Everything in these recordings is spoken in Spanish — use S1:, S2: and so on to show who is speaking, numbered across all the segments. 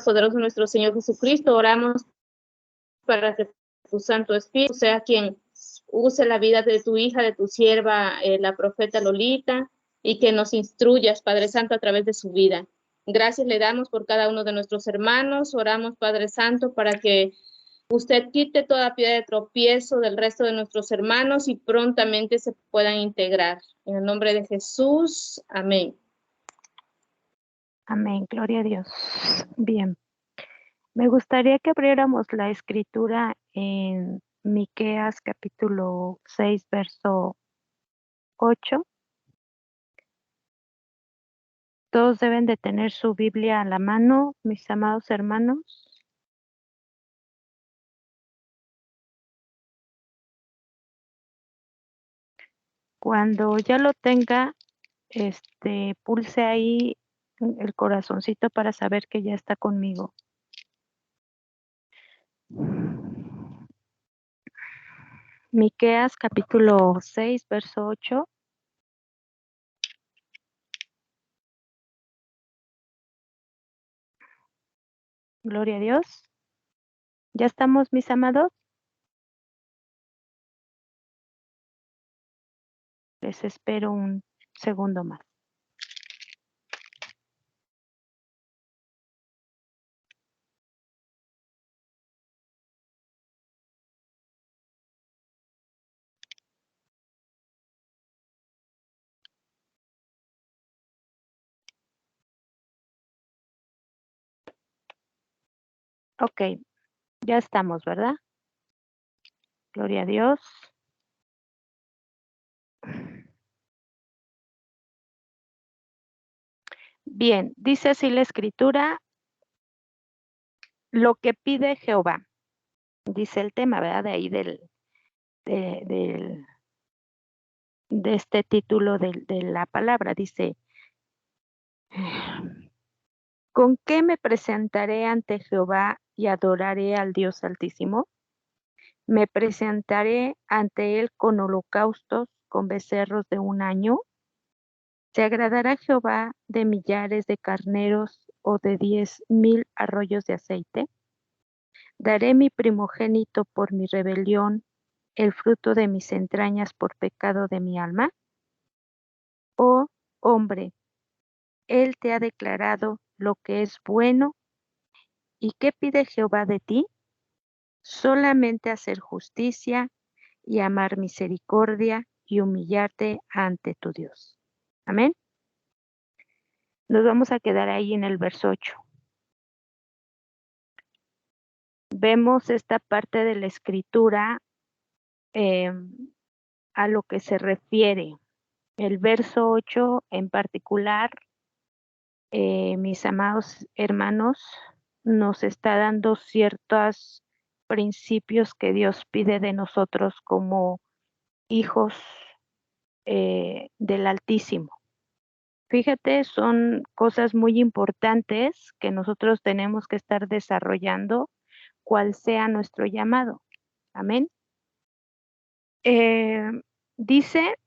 S1: poderoso nuestro Señor Jesucristo, oramos para que tu Santo Espíritu sea quien use la vida de tu hija, de tu sierva, la profeta Lolita, y que nos instruyas, Padre Santo, a través de su vida. Gracias le damos por cada uno de nuestros hermanos. Oramos, Padre Santo, para que usted quite toda piedra de tropiezo del resto de nuestros hermanos y prontamente se puedan integrar. En el nombre de Jesús, amén.
S2: Amén, gloria a Dios. Bien, me gustaría que abriéramos la escritura en Miqueas capítulo 6, verso 8. Todos deben de tener su Biblia a la mano, mis amados hermanos. Cuando ya lo tenga, pulse ahí el corazoncito para saber que ya está conmigo. Miqueas capítulo 6, verso 8. Gloria a Dios. ¿Ya estamos, mis amados? Les espero un segundo más. Ok, ya estamos, ¿verdad? Gloria a Dios. Bien, dice así la escritura, lo que pide Jehová. Dice el tema, ¿verdad? De ahí de este título de la palabra. Dice, ¿con qué me presentaré ante Jehová y adoraré al Dios Altísimo? Me presentaré ante él con holocaustos, con becerros de un año. ¿Se agradará Jehová de millares de carneros o de 10,000 arroyos de aceite? Daré mi primogénito por mi rebelión, el fruto de mis entrañas por pecado de mi alma. Oh hombre, él te ha declarado lo que es bueno. ¿Y qué pide Jehová de ti? Solamente hacer justicia y amar misericordia y humillarte ante tu Dios. Amén. Nos vamos a quedar ahí en el verso 8. Vemos esta parte de la escritura a lo que se refiere. El verso 8 en particular, mis amados hermanos, nos está dando ciertos principios que Dios pide de nosotros como hijos del Altísimo. Fíjate, son cosas muy importantes que nosotros tenemos que estar desarrollando, cual sea nuestro llamado. Amén. Dice,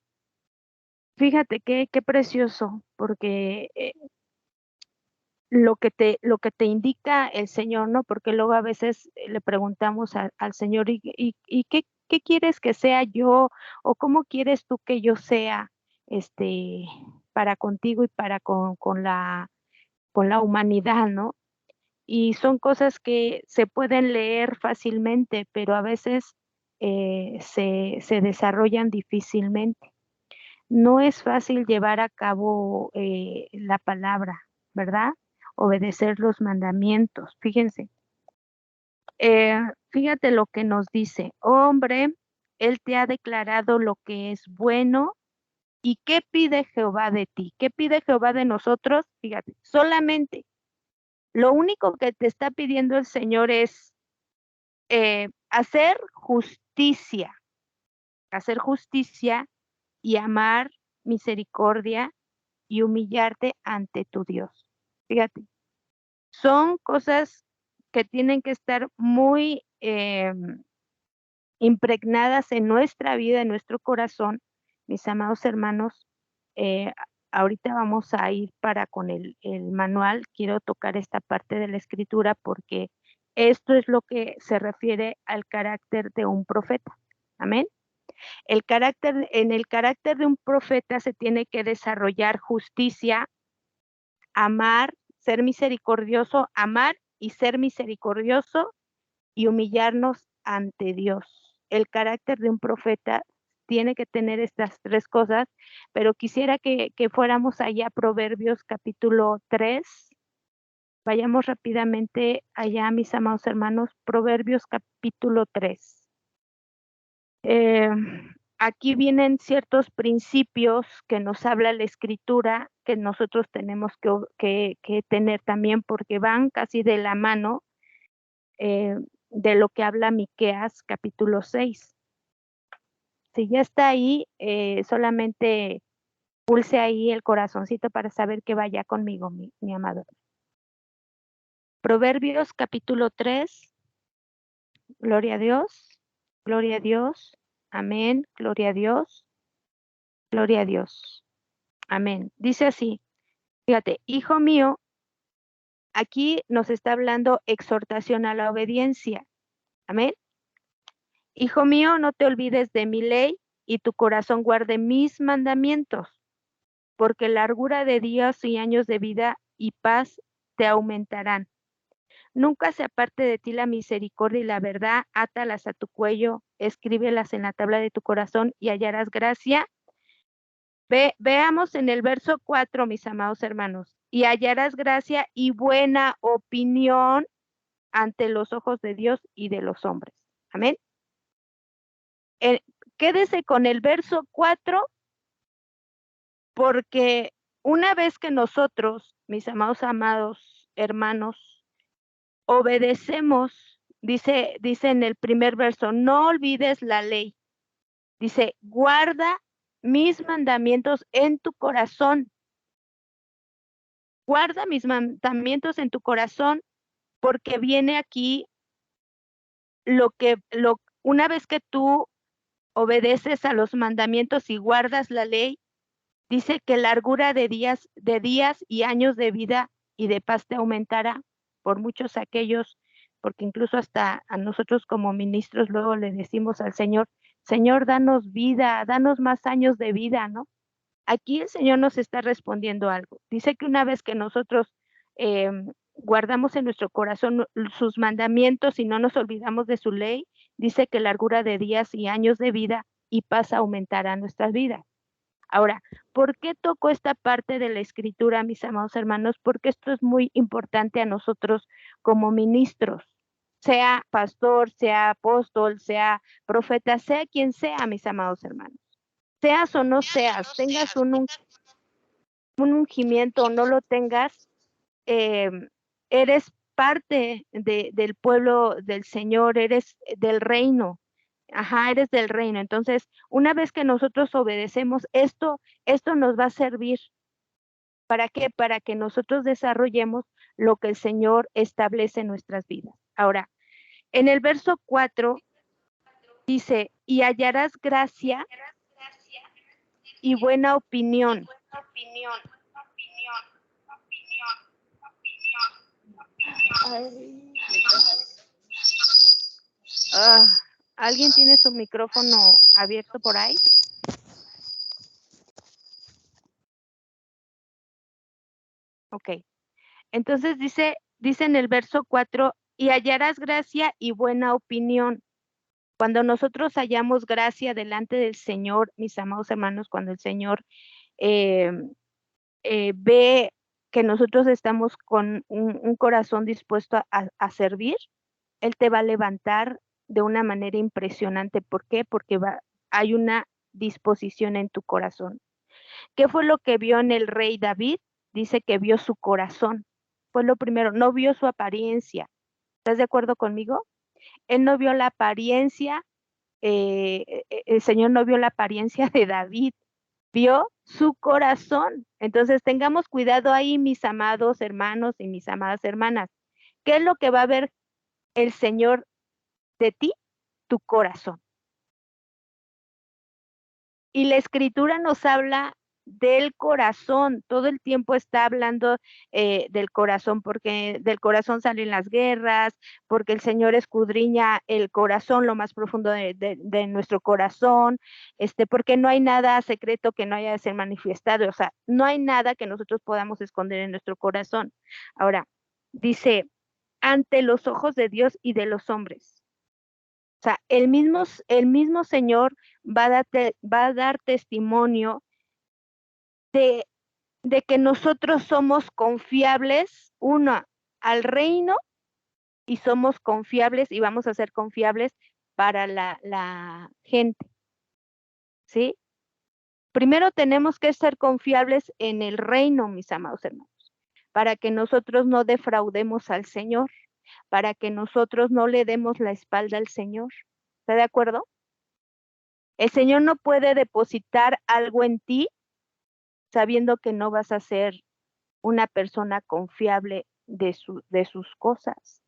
S2: fíjate qué precioso, porque lo que te indica el Señor, ¿no? Porque luego a veces le preguntamos al Señor, ¿y qué quieres que sea yo? ¿O cómo quieres tú que yo sea para contigo y para con la humanidad, ¿no? Y son cosas que se pueden leer fácilmente, pero a veces se desarrollan difícilmente. No es fácil llevar a cabo la palabra, ¿verdad? Obedecer los mandamientos. Fíjense, fíjate lo que nos dice, hombre, él te ha declarado lo que es bueno. ¿Y qué pide Jehová de ti? ¿Qué pide Jehová de nosotros? Fíjate, solamente lo único que te está pidiendo el Señor es hacer justicia y amar misericordia y humillarte ante tu Dios. Fíjate, son cosas que tienen que estar muy impregnadas en nuestra vida, en nuestro corazón, mis amados hermanos, ahorita vamos a ir para con el manual. Quiero tocar esta parte de la escritura porque esto es lo que se refiere al carácter de un profeta. Amén. En el carácter de un profeta se tiene que desarrollar justicia, amar, ser misericordioso, amar y ser misericordioso y humillarnos ante Dios. El carácter de un profeta tiene que tener estas tres cosas, pero quisiera que fuéramos allá a Proverbios capítulo 3. Vayamos rápidamente allá, mis amados hermanos, Proverbios capítulo 3. Aquí vienen ciertos principios que nos habla la escritura que nosotros tenemos que tener también porque van casi de la mano de lo que habla Miqueas capítulo 6. Si ya está ahí, solamente pulse ahí el corazoncito para saber que vaya conmigo, mi amado. Proverbios capítulo 3. Gloria a Dios. Gloria a Dios. Amén. Gloria a Dios. Gloria a Dios. Amén. Dice así, fíjate, hijo mío, aquí nos está hablando exhortación a la obediencia. Amén. Hijo mío, no te olvides de mi ley y tu corazón guarde mis mandamientos, porque largura de días y años de vida y paz te aumentarán. Nunca se aparte de ti la misericordia y la verdad, átalas a tu cuello, escríbelas en la tabla de tu corazón y hallarás gracia. Veamos en el verso 4, mis amados hermanos, y hallarás gracia y buena opinión ante los ojos de Dios y de los hombres. Amén. Quédese con el verso 4, porque una vez que nosotros, mis amados hermanos, obedecemos, dice en el primer verso, no olvides la ley. Dice, guarda mis mandamientos en tu corazón. Guarda mis mandamientos en tu corazón, porque viene aquí una vez que tú obedeces a los mandamientos y guardas la ley, dice que largura de días y años de vida y de paz te aumentará por muchos aquellos, porque incluso hasta a nosotros como ministros luego le decimos al Señor, Señor, danos vida, danos más años de vida, ¿no? Aquí el Señor nos está respondiendo algo. Dice que una vez que nosotros guardamos en nuestro corazón sus mandamientos y no nos olvidamos de su ley, dice que largura de días y años de vida y paz aumentará nuestras vidas. Ahora, ¿por qué toco esta parte de la escritura, mis amados hermanos? Porque esto es muy importante a nosotros como ministros, sea pastor, sea apóstol, sea profeta, sea quien sea, mis amados hermanos. Seas o no seas, tengas un ungimiento o no lo tengas, eres parte del pueblo del Señor, eres del reino. Ajá, eres del reino. Entonces, una vez que nosotros obedecemos, esto nos va a servir. ¿Para qué? Para que nosotros desarrollemos lo que el Señor establece en nuestras vidas. Ahora, en el verso 4 dice, y hallarás gracia y buena opinión. ¿Alguien tiene su micrófono abierto por ahí? Ok. Entonces dice en el verso 4, y hallarás gracia y buena opinión. Cuando nosotros hallamos gracia delante del Señor, mis amados hermanos, cuando el Señor ve que nosotros estamos con un corazón dispuesto a servir, Él te va a levantar de una manera impresionante. ¿Por qué? Porque hay una disposición en tu corazón. ¿Qué fue lo que vio en el rey David? Dice que vio su corazón. Fue lo primero, no vio su apariencia. ¿Estás de acuerdo conmigo? Él no vio la apariencia, el Señor no vio la apariencia de David, vio su corazón. Entonces tengamos cuidado ahí, mis amados hermanos y mis amadas hermanas. ¿Qué es lo que va a ver el Señor de ti? Tu corazón. Y la escritura nos habla del corazón. Todo el tiempo está hablando del corazón, porque del corazón salen las guerras, porque el Señor escudriña el corazón, lo más profundo de nuestro corazón, porque no hay nada secreto que no haya de ser manifestado, o sea, no hay nada que nosotros podamos esconder en nuestro corazón. Ahora, dice, ante los ojos de Dios y de los hombres. O sea, el mismo Señor va a dar testimonio de, de que nosotros somos confiables, uno, al reino, y somos confiables y vamos a ser confiables para la gente, ¿sí? Primero tenemos que ser confiables en el reino, mis amados hermanos, para que nosotros no defraudemos al Señor, para que nosotros no le demos la espalda al Señor. ¿Está de acuerdo? El Señor no puede depositar algo en ti sabiendo que no vas a ser una persona confiable de sus cosas,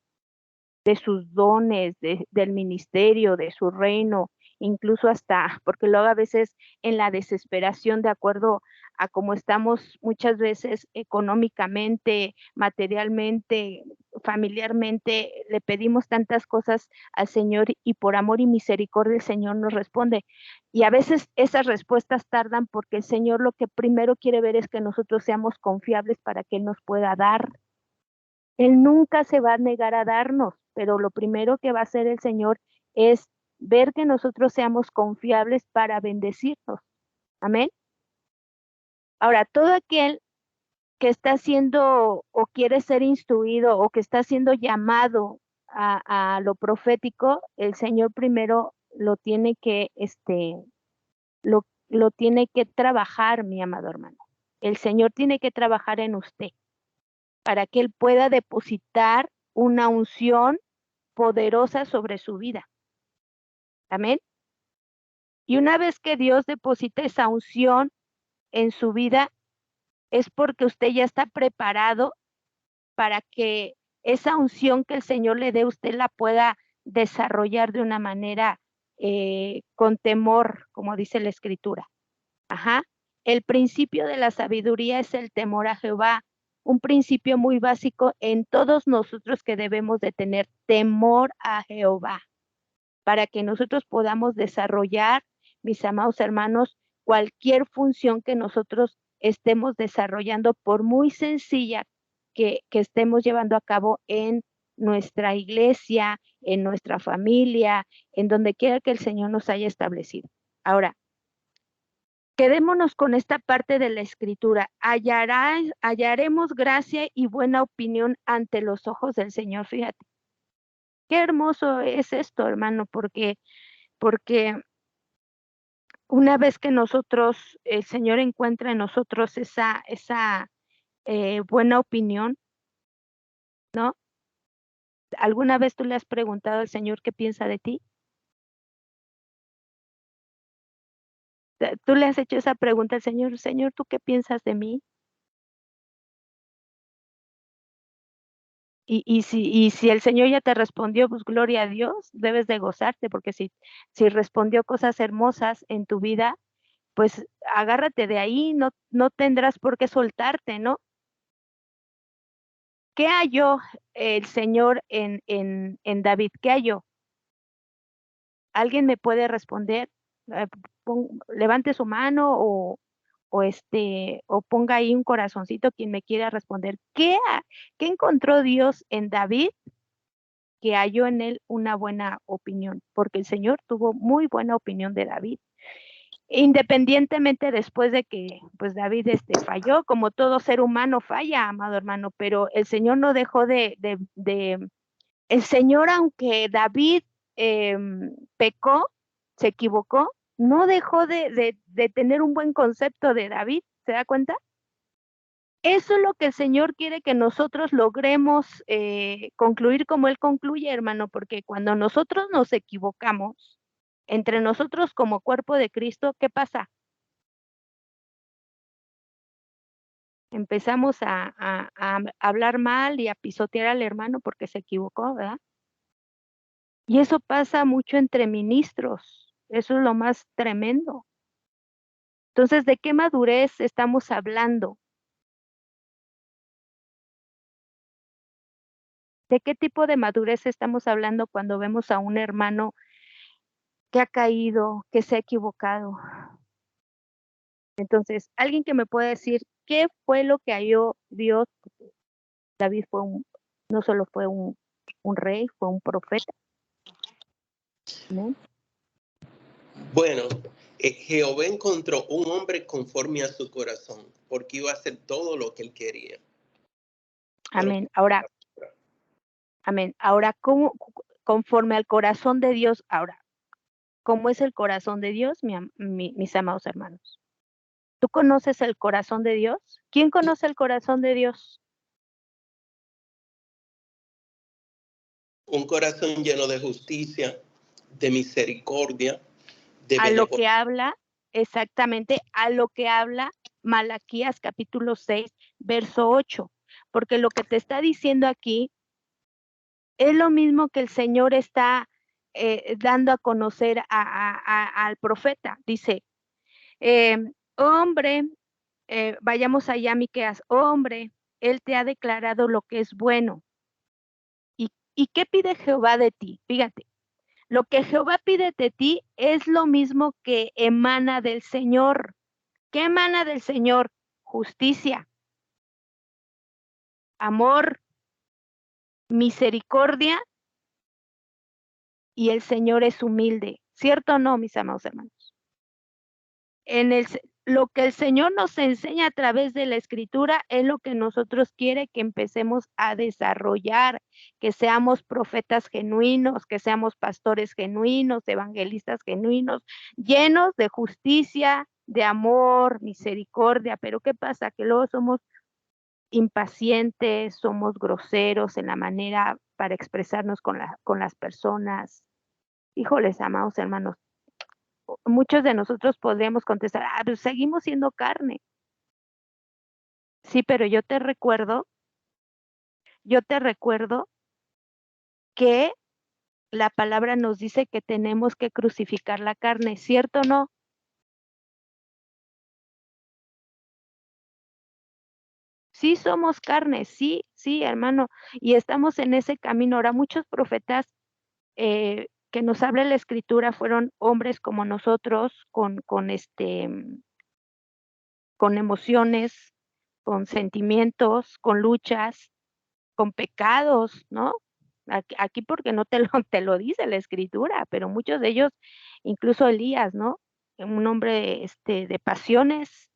S2: de sus dones, del ministerio, de su reino, incluso hasta, porque luego a veces en la desesperación, de acuerdo a cómo estamos muchas veces económicamente, materialmente, familiarmente, le pedimos tantas cosas al Señor y por amor y misericordia el Señor nos responde. Y a veces esas respuestas tardan porque el Señor lo que primero quiere ver es que nosotros seamos confiables para que Él nos pueda dar. Él nunca se va a negar a darnos, pero lo primero que va a hacer el Señor es ver que nosotros seamos confiables para bendecirnos. Amén. Ahora, todo aquel que está siendo o quiere ser instruido o que está siendo llamado a lo profético, el Señor primero lo tiene que, lo tiene que trabajar, mi amado hermano. El Señor tiene que trabajar en usted para que Él pueda depositar una unción poderosa sobre su vida. Amén. Y una vez que Dios deposita esa unción en su vida, es porque usted ya está preparado para que esa unción que el Señor le dé, usted la pueda desarrollar de una manera con temor, como dice la Escritura. Ajá. El principio de la sabiduría es el temor a Jehová, un principio muy básico en todos nosotros que debemos de tener temor a Jehová, para que nosotros podamos desarrollar, mis amados hermanos, cualquier función que nosotros estemos desarrollando, por muy sencilla que estemos llevando a cabo en nuestra iglesia, en nuestra familia, en donde quiera que el Señor nos haya establecido. Ahora, quedémonos con esta parte de la Escritura. Hallaremos gracia y buena opinión ante los ojos del Señor. Fíjate, qué hermoso es esto, hermano, porque una vez que nosotros, el Señor encuentra en nosotros esa buena opinión, ¿no? ¿Alguna vez tú le has preguntado al Señor qué piensa de ti? ¿Tú le has hecho esa pregunta al Señor? Señor, ¿tú qué piensas de mí? Y si el Señor ya te respondió, pues gloria a Dios, debes de gozarte, porque si respondió cosas hermosas en tu vida, pues agárrate de ahí, no tendrás por qué soltarte, ¿no? ¿Qué halló el Señor en David? ¿Qué halló? ¿Alguien me puede responder? Levante su mano o ponga ahí un corazoncito quien me quiera responder. ¿Qué encontró Dios en David que halló en él una buena opinión? Porque el Señor tuvo muy buena opinión de David. Independientemente después de que pues David falló, como todo ser humano falla, amado hermano, pero el Señor no dejó el Señor, aunque David pecó, se equivocó, no dejó de tener un buen concepto de David. ¿Se da cuenta? Eso es lo que el Señor quiere que nosotros logremos concluir como Él concluye, hermano, porque cuando nosotros nos equivocamos, entre nosotros como cuerpo de Cristo, ¿qué pasa? Empezamos a hablar mal y a pisotear al hermano porque se equivocó, ¿verdad? Y eso pasa mucho entre ministros. Eso es lo más tremendo. Entonces, ¿de qué madurez estamos hablando? ¿De qué tipo de madurez estamos hablando cuando vemos a un hermano que ha caído, que se ha equivocado? Entonces, alguien que me pueda decir qué fue lo que halló Dios. David no solo fue un rey, fue un profeta. ¿No?
S3: Bueno, Jehová encontró un hombre conforme a su corazón, porque iba a hacer todo lo que él quería.
S2: Amén. Ahora, amén. Ahora, ¿cómo, conforme al corazón de Dios, ahora, cómo es el corazón de Dios, mis amados hermanos? ¿Tú conoces el corazón de Dios? ¿Quién conoce el corazón de Dios?
S3: Un corazón lleno de justicia, de misericordia, de
S2: A lo
S3: benevolencia.
S2: que habla, exactamente, a lo que habla Malaquías capítulo 6, verso 8. Porque lo que te está diciendo aquí es lo mismo que el Señor está dando a conocer al profeta. Dice, hombre, vayamos allá, Miqueas, hombre, Él te ha declarado lo que es bueno. ¿Y qué pide Jehová de ti? Fíjate, lo que Jehová pide de ti es lo mismo que emana del Señor. ¿Qué emana del Señor? Justicia, amor, misericordia, y el Señor es humilde. ¿Cierto o no, mis amados hermanos? Lo que el Señor nos enseña a través de la Escritura es lo que nosotros quiere que empecemos a desarrollar, que seamos profetas genuinos, que seamos pastores genuinos, evangelistas genuinos, llenos de justicia, de amor, misericordia. Pero ¿qué pasa? Que luego somos impacientes, somos groseros en la manera para expresarnos con las personas. Híjoles, amados hermanos, muchos de nosotros podríamos contestar, pues seguimos siendo carne. Sí, pero yo te recuerdo que la palabra nos dice que tenemos que crucificar la carne, ¿cierto o no? Sí somos carne, sí, hermano, y estamos en ese camino. Ahora, muchos profetas que nos habla la Escritura fueron hombres como nosotros, con emociones, con sentimientos, con luchas, con pecados, ¿no? Aquí porque no te lo dice la Escritura, pero muchos de ellos, incluso Elías, ¿no? Un hombre de pasiones,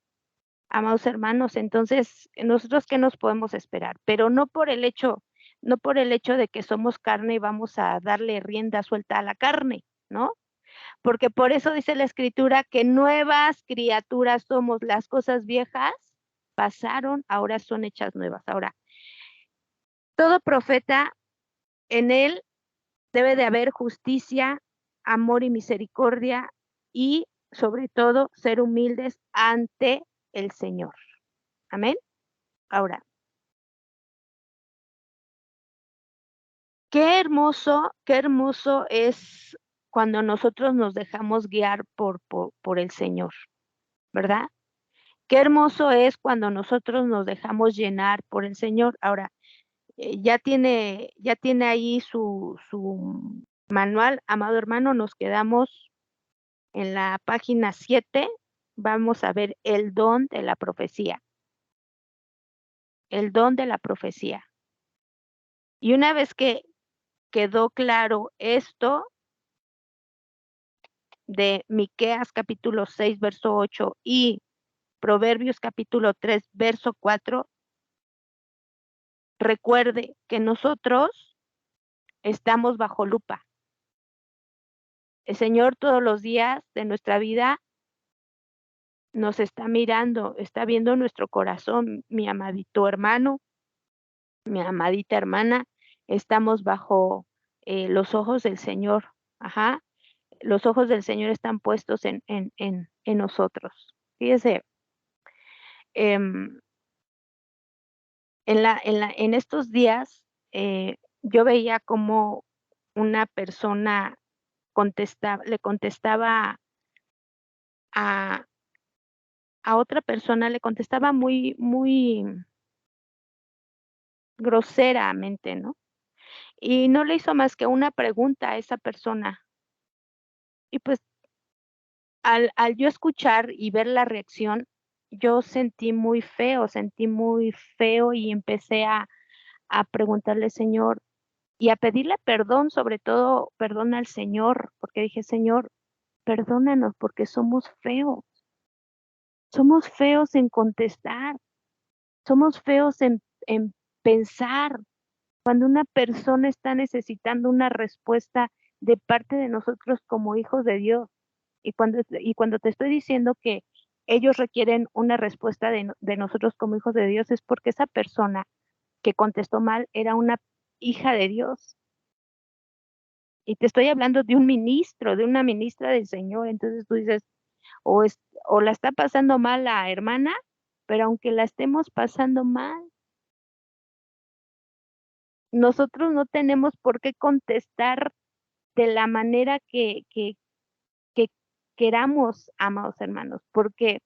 S2: amados hermanos. Entonces, nosotros qué nos podemos esperar, pero no por el hecho de que somos carne y vamos a darle rienda suelta a la carne, ¿no? Porque por eso dice la Escritura que nuevas criaturas somos, las cosas viejas pasaron, ahora son hechas nuevas. Ahora, todo profeta, en él debe de haber justicia, amor y misericordia, y sobre todo ser humildes ante el Señor. Amén. Ahora, qué hermoso es cuando nosotros nos dejamos guiar por el Señor, ¿verdad? Qué hermoso es cuando nosotros nos dejamos llenar por el Señor. Ahora, ya tiene ahí su manual, amado hermano. Nos quedamos en la página 7. Vamos a ver el don de la profecía. El don de la profecía. Y una vez que quedó claro esto de Miqueas capítulo 6, verso 8 y Proverbios capítulo 3, verso 4, recuerde que nosotros estamos bajo lupa. El Señor todos los días de nuestra vida nos está mirando, está viendo nuestro corazón, mi amadito hermano, mi amadita hermana. Estamos bajo los ojos del Señor. Ajá. Los ojos del Señor están puestos en nosotros. Fíjese, em, en estos días yo veía como una persona le contestaba a a otra persona le contestaba muy, muy groseramente, ¿no? Y no le hizo más que una pregunta a esa persona. Y pues al yo escuchar y ver la reacción, yo sentí muy feo y empecé a preguntarle, Señor, y a pedirle perdón, sobre todo perdón al Señor, porque dije, Señor, perdónanos porque somos feos en contestar, somos feos en pensar. Cuando una persona está necesitando una respuesta de parte de nosotros como hijos de Dios, y cuando te estoy diciendo que ellos requieren una respuesta de nosotros como hijos de Dios, es porque esa persona que contestó mal era una hija de Dios. Y te estoy hablando de un ministro, de una ministra del Señor. Entonces tú dices, o la está pasando mal la hermana, pero aunque la estemos pasando mal, nosotros no tenemos por qué contestar de la manera que queramos, amados hermanos, porque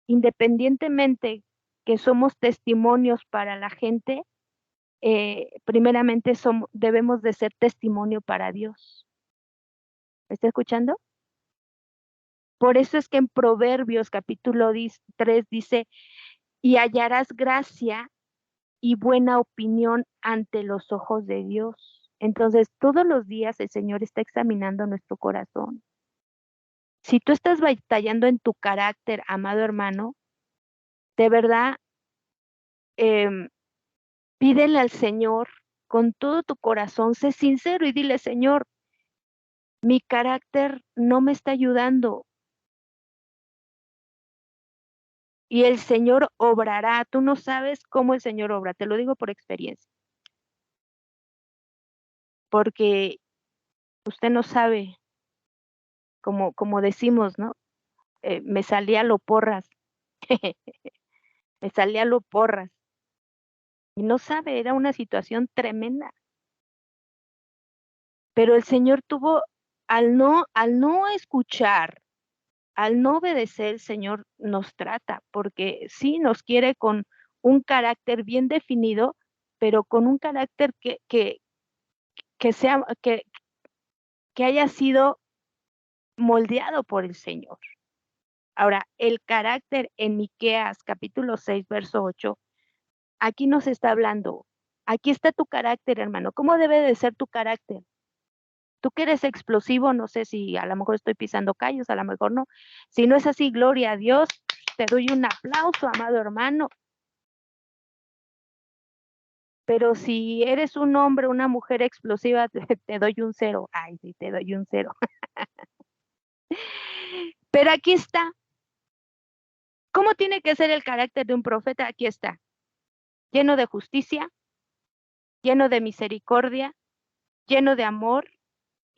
S2: independientemente que somos testimonios para la gente, primeramente debemos de ser testimonio para Dios. ¿Me está escuchando? Por eso es que en Proverbios capítulo 3 dice, y hallarás gracia y buena opinión ante los ojos de Dios. Entonces, todos los días el Señor está examinando nuestro corazón. Si tú estás batallando en tu carácter, amado hermano, de verdad, pídele al Señor con todo tu corazón, sé sincero y dile, Señor, mi carácter no me está ayudando. Y el Señor obrará. Tú no sabes cómo el Señor obra, te lo digo por experiencia. Porque usted no sabe, como decimos, ¿no? Me salía lo porras. Me salía lo porras. Y no sabe, era una situación tremenda. Pero el Señor tuvo, al no escuchar, al no obedecer, el Señor nos trata, porque sí nos quiere con un carácter bien definido, pero con un carácter sea, que haya sido moldeado por el Señor. Ahora, el carácter en Miqueas capítulo 6, verso 8, aquí nos está hablando. Aquí está tu carácter, hermano. ¿Cómo debe de ser tu carácter? Tú que eres explosivo, no sé si a lo mejor estoy pisando callos, a lo mejor no. Si no es así, gloria a Dios, te doy un aplauso, amado hermano. Pero si eres un hombre, una mujer explosiva, te doy un 0. Ay, sí, te doy un 0. Pero aquí está. ¿Cómo tiene que ser el carácter de un profeta? Aquí está. Lleno de justicia, lleno de misericordia, lleno de amor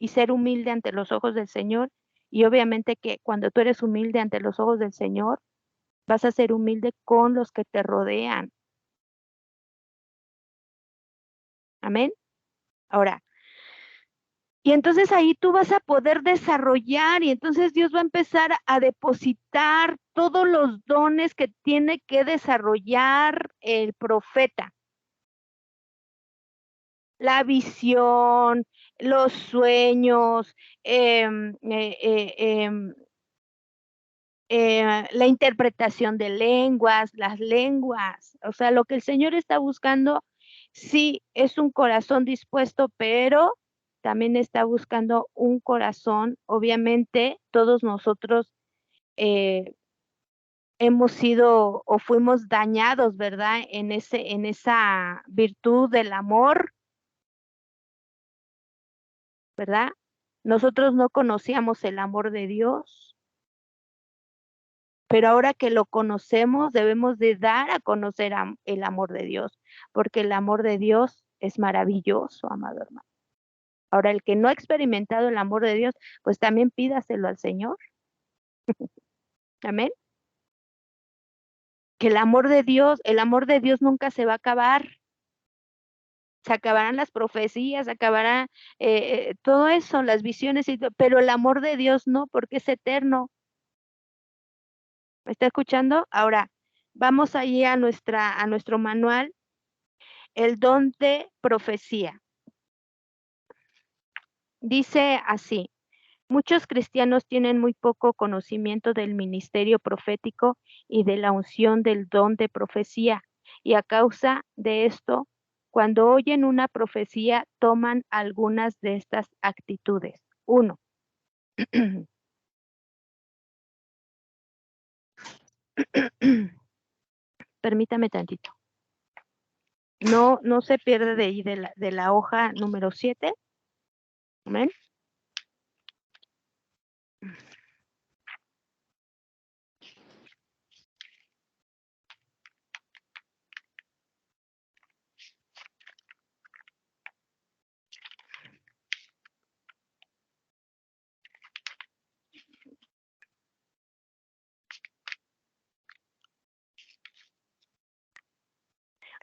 S2: y ser humilde ante los ojos del Señor. Y obviamente que cuando tú eres humilde ante los ojos del Señor, vas a ser humilde con los que te rodean. Amén. Ahora, y entonces ahí tú vas a poder desarrollar y entonces Dios va a empezar a depositar todos los dones que tiene que desarrollar el profeta. La visión, los sueños, la interpretación de lenguas, las lenguas. O sea, lo que el Señor está buscando, sí, es un corazón dispuesto, pero también está buscando un corazón. Obviamente, todos nosotros hemos sido o fuimos dañados, ¿verdad? En esa virtud del amor, ¿verdad? Nosotros no conocíamos el amor de Dios, pero ahora que lo conocemos, debemos de dar a conocer el amor de Dios, porque el amor de Dios es maravilloso, amado hermano. Ahora, el que no ha experimentado el amor de Dios, pues también pídaselo al Señor. Amén. Que el amor de Dios nunca se va a acabar. Se acabarán las profecías, se acabará todo eso, las visiones, pero el amor de Dios no, porque es eterno. ¿Me está escuchando? Ahora, vamos allí a nuestro manual, el don de profecía. Dice así: muchos cristianos tienen muy poco conocimiento del ministerio profético y de la unción del don de profecía, y a causa de esto, cuando oyen una profecía, toman algunas de estas actitudes. 1. Permítame tantito. No se pierde de ahí de la hoja número 7. Amén.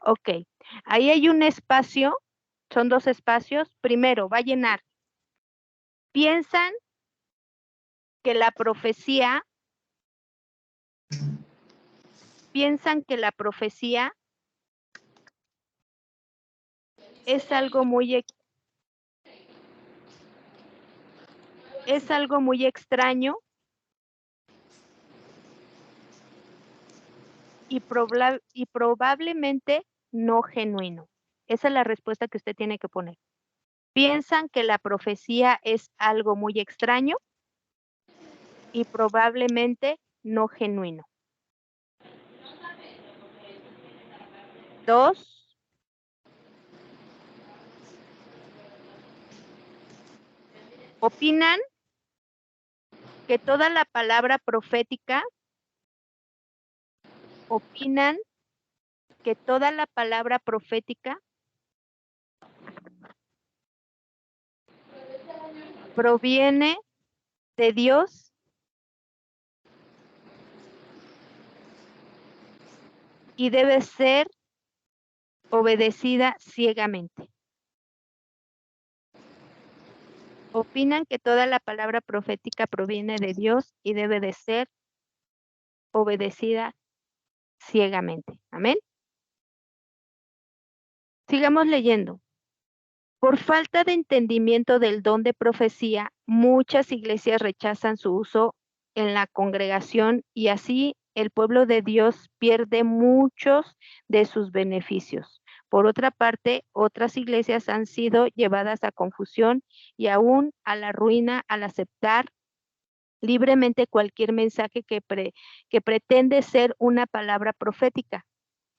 S2: Ok, ahí hay un espacio, son 2 espacios. Primero, va a llenar. Piensan que la profecía es algo muy extraño y probablemente no genuino. Esa es la respuesta que usted tiene que poner. Piensan que la profecía es algo muy extraño y probablemente no genuino. 2. Opinan que toda la palabra profética proviene de Dios y debe ser obedecida ciegamente. Opinan que toda la palabra profética proviene de Dios y debe de ser obedecida ciegamente. Amén. Sigamos leyendo. Por falta de entendimiento del don de profecía, muchas iglesias rechazan su uso en la congregación y así el pueblo de Dios pierde muchos de sus beneficios. Por otra parte, otras iglesias han sido llevadas a confusión y aún a la ruina al aceptar libremente cualquier mensaje que pretende ser una palabra profética,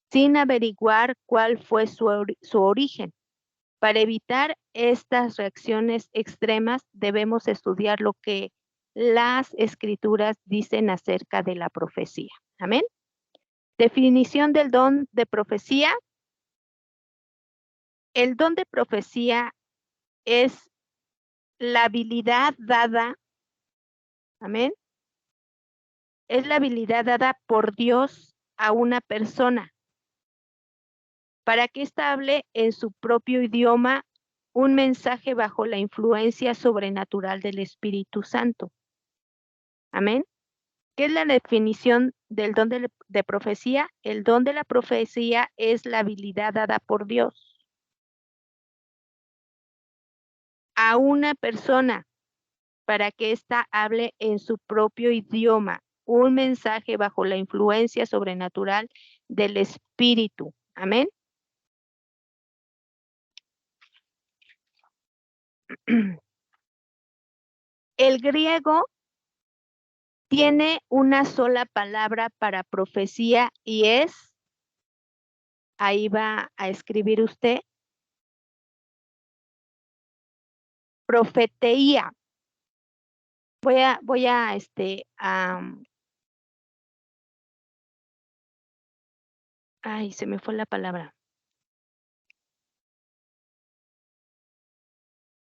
S2: sin averiguar cuál fue su origen. Para evitar estas reacciones extremas, debemos estudiar lo que las escrituras dicen acerca de la profecía. Amén. Definición del don de profecía. El don de profecía es la habilidad dada, amén, es la habilidad dada por Dios a una persona para que ésta hable en su propio idioma un mensaje bajo la influencia sobrenatural del Espíritu Santo. Amén. ¿Qué es la definición del don de profecía? El don de la profecía es la habilidad dada por Dios a una persona para que ésta hable en su propio idioma un mensaje bajo la influencia sobrenatural del Espíritu. Amén. El griego tiene una sola palabra para profecía y es, ahí va a escribir usted, profeteía. Voy a ay, se me fue la palabra.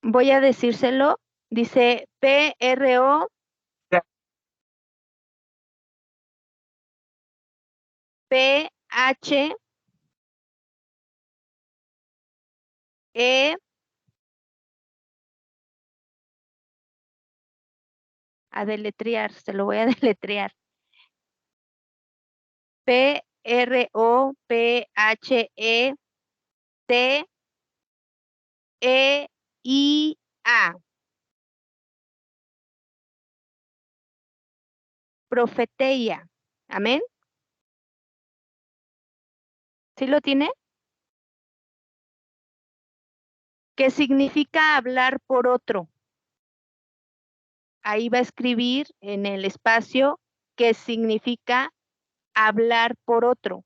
S2: Voy a decírselo. Dice PRO. PH E a deletrear, se lo voy a deletrear. Profeteia. Profeteia. Amén. ¿Sí lo tiene? ¿Qué significa hablar por otro? Ahí va a escribir en el espacio qué significa hablar por otro.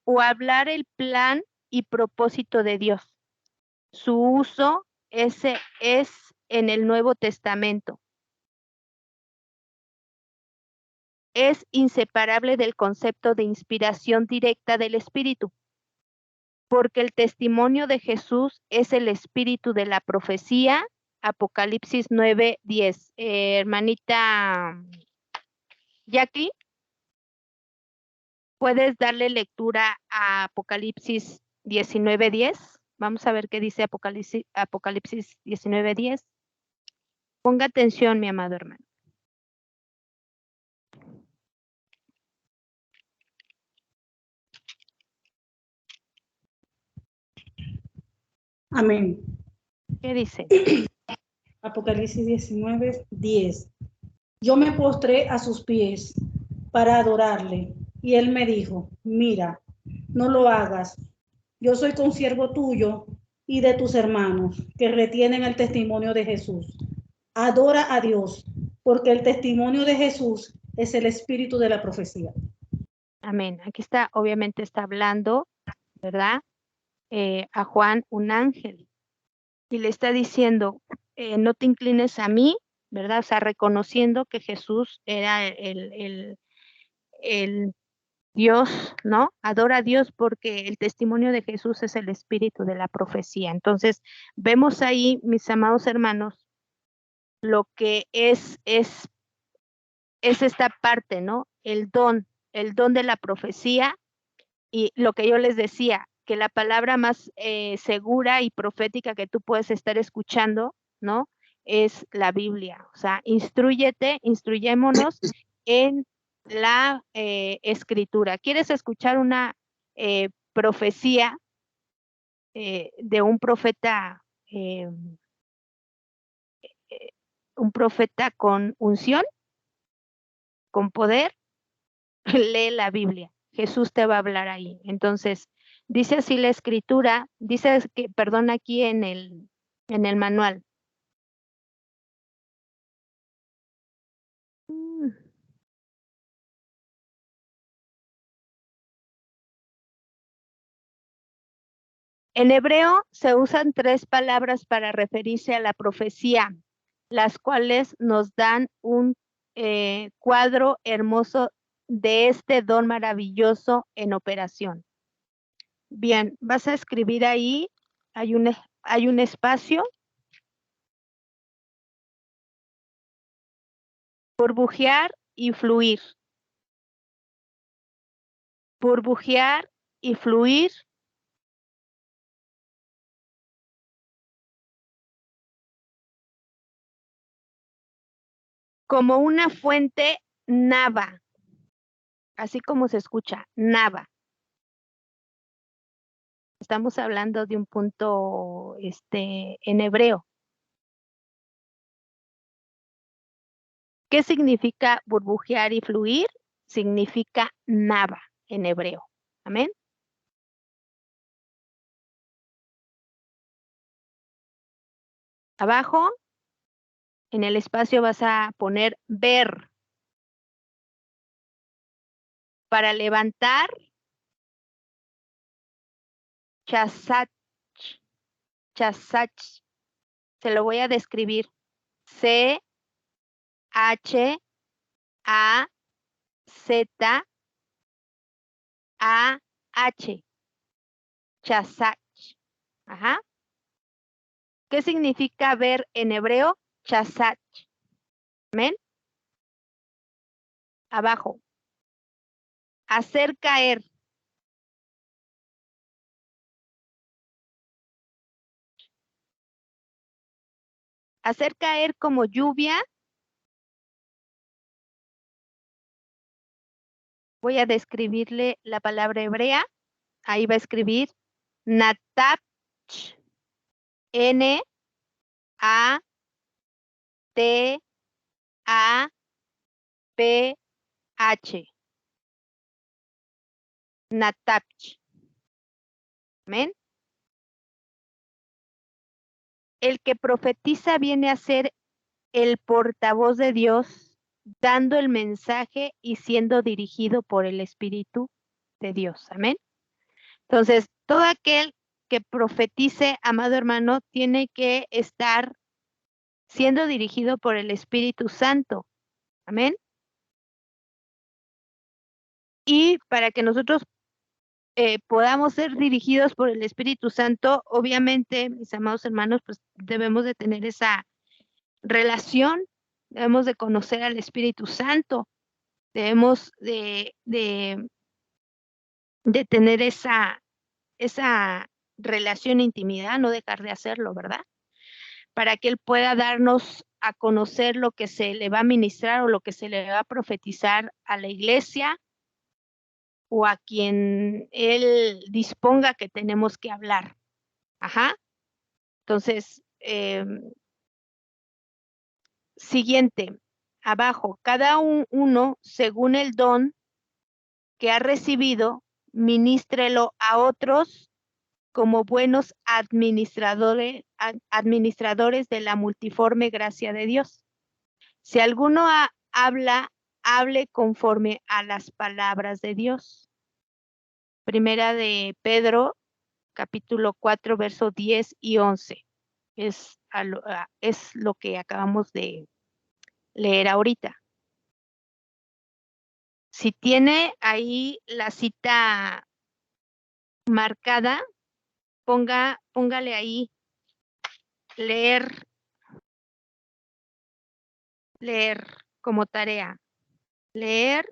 S2: O hablar el plan y propósito de Dios. Su uso ese es en el Nuevo Testamento. Es inseparable del concepto de inspiración directa del Espíritu, porque el testimonio de Jesús es el espíritu de la profecía. Apocalipsis 9:10. Hermanita Jackie, ¿puedes darle lectura a Apocalipsis 19:10? Vamos a ver qué dice Apocalipsis 19:10. Ponga atención, mi amado hermano.
S4: Amén.
S2: ¿Qué dice?
S4: Apocalipsis 19:10. Yo me postré a sus pies para adorarle, y él me dijo: mira, no lo hagas. Yo soy consiervo tuyo y de tus hermanos que retienen el testimonio de Jesús. Adora a Dios, porque el testimonio de Jesús es el espíritu de la profecía.
S2: Amén. Aquí está, obviamente está hablando, ¿verdad? A Juan, un ángel. Y le está diciendo, no te inclines a mí, ¿verdad? O sea, reconociendo que Jesús era el Dios, ¿no? Adora a Dios porque el testimonio de Jesús es el espíritu de la profecía. Entonces, vemos ahí, mis amados hermanos, lo que es esta parte, ¿no? El don de la profecía, y lo que yo les decía, que la palabra más segura y profética que tú puedes estar escuchando, ¿no? Es la Biblia. O sea, instruyémonos en la escritura. ¿Quieres escuchar una profecía de un profeta con unción, con poder? Lee la Biblia. Jesús te va a hablar ahí. Entonces, dice así la escritura, dice que, perdón, aquí en el manual. En hebreo se usan 3 palabras para referirse a la profecía, las cuales nos dan un cuadro hermoso de este don maravilloso en operación. Bien, vas a escribir ahí, hay un espacio. Burbujear y fluir. Burbujear y fluir. Como una fuente nava. Así como se escucha, nava. Estamos hablando de un punto en hebreo. ¿Qué significa burbujear y fluir? Significa nava en hebreo. Amén. Abajo, en el espacio vas a poner ver. Para levantar, chasach. Chasach. Se lo voy a describir. C-H-A-Z-A-C-H. Chasach. Ajá. ¿Qué significa ver en hebreo? Chasach. Amén. Abajo. Hacer caer. Hacer caer como lluvia voy a describirle la palabra hebrea. Ahí va a escribir Natapch. N-A-T-A-P-H. Natapch. Amén. El que profetiza viene a ser el portavoz de Dios, dando el mensaje y siendo dirigido por el Espíritu de Dios. Amén. Entonces, todo aquel que profetice, amado hermano, tiene que estar siendo dirigido por el Espíritu Santo. Amén. Y para que nosotros podamos ser dirigidos por el Espíritu Santo, obviamente, mis amados hermanos, pues debemos de tener esa relación, debemos de conocer al Espíritu Santo, debemos de tener esa relación, intimidad, no dejar de hacerlo, ¿verdad? Para que Él pueda darnos a conocer lo que se le va a ministrar o lo que se le va a profetizar a la iglesia o a quien Él disponga que tenemos que hablar. Ajá. Entonces, siguiente, abajo, cada uno según el don que ha recibido, ministrelo a otros como buenos administradores de la multiforme gracia de Dios. Si alguno habla, hable conforme a las palabras de Dios. Primera de Pedro, capítulo 4, verso 10 y 11. Es lo que acabamos de leer ahorita. Si tiene ahí la cita marcada, póngale ahí leer como tarea. Leer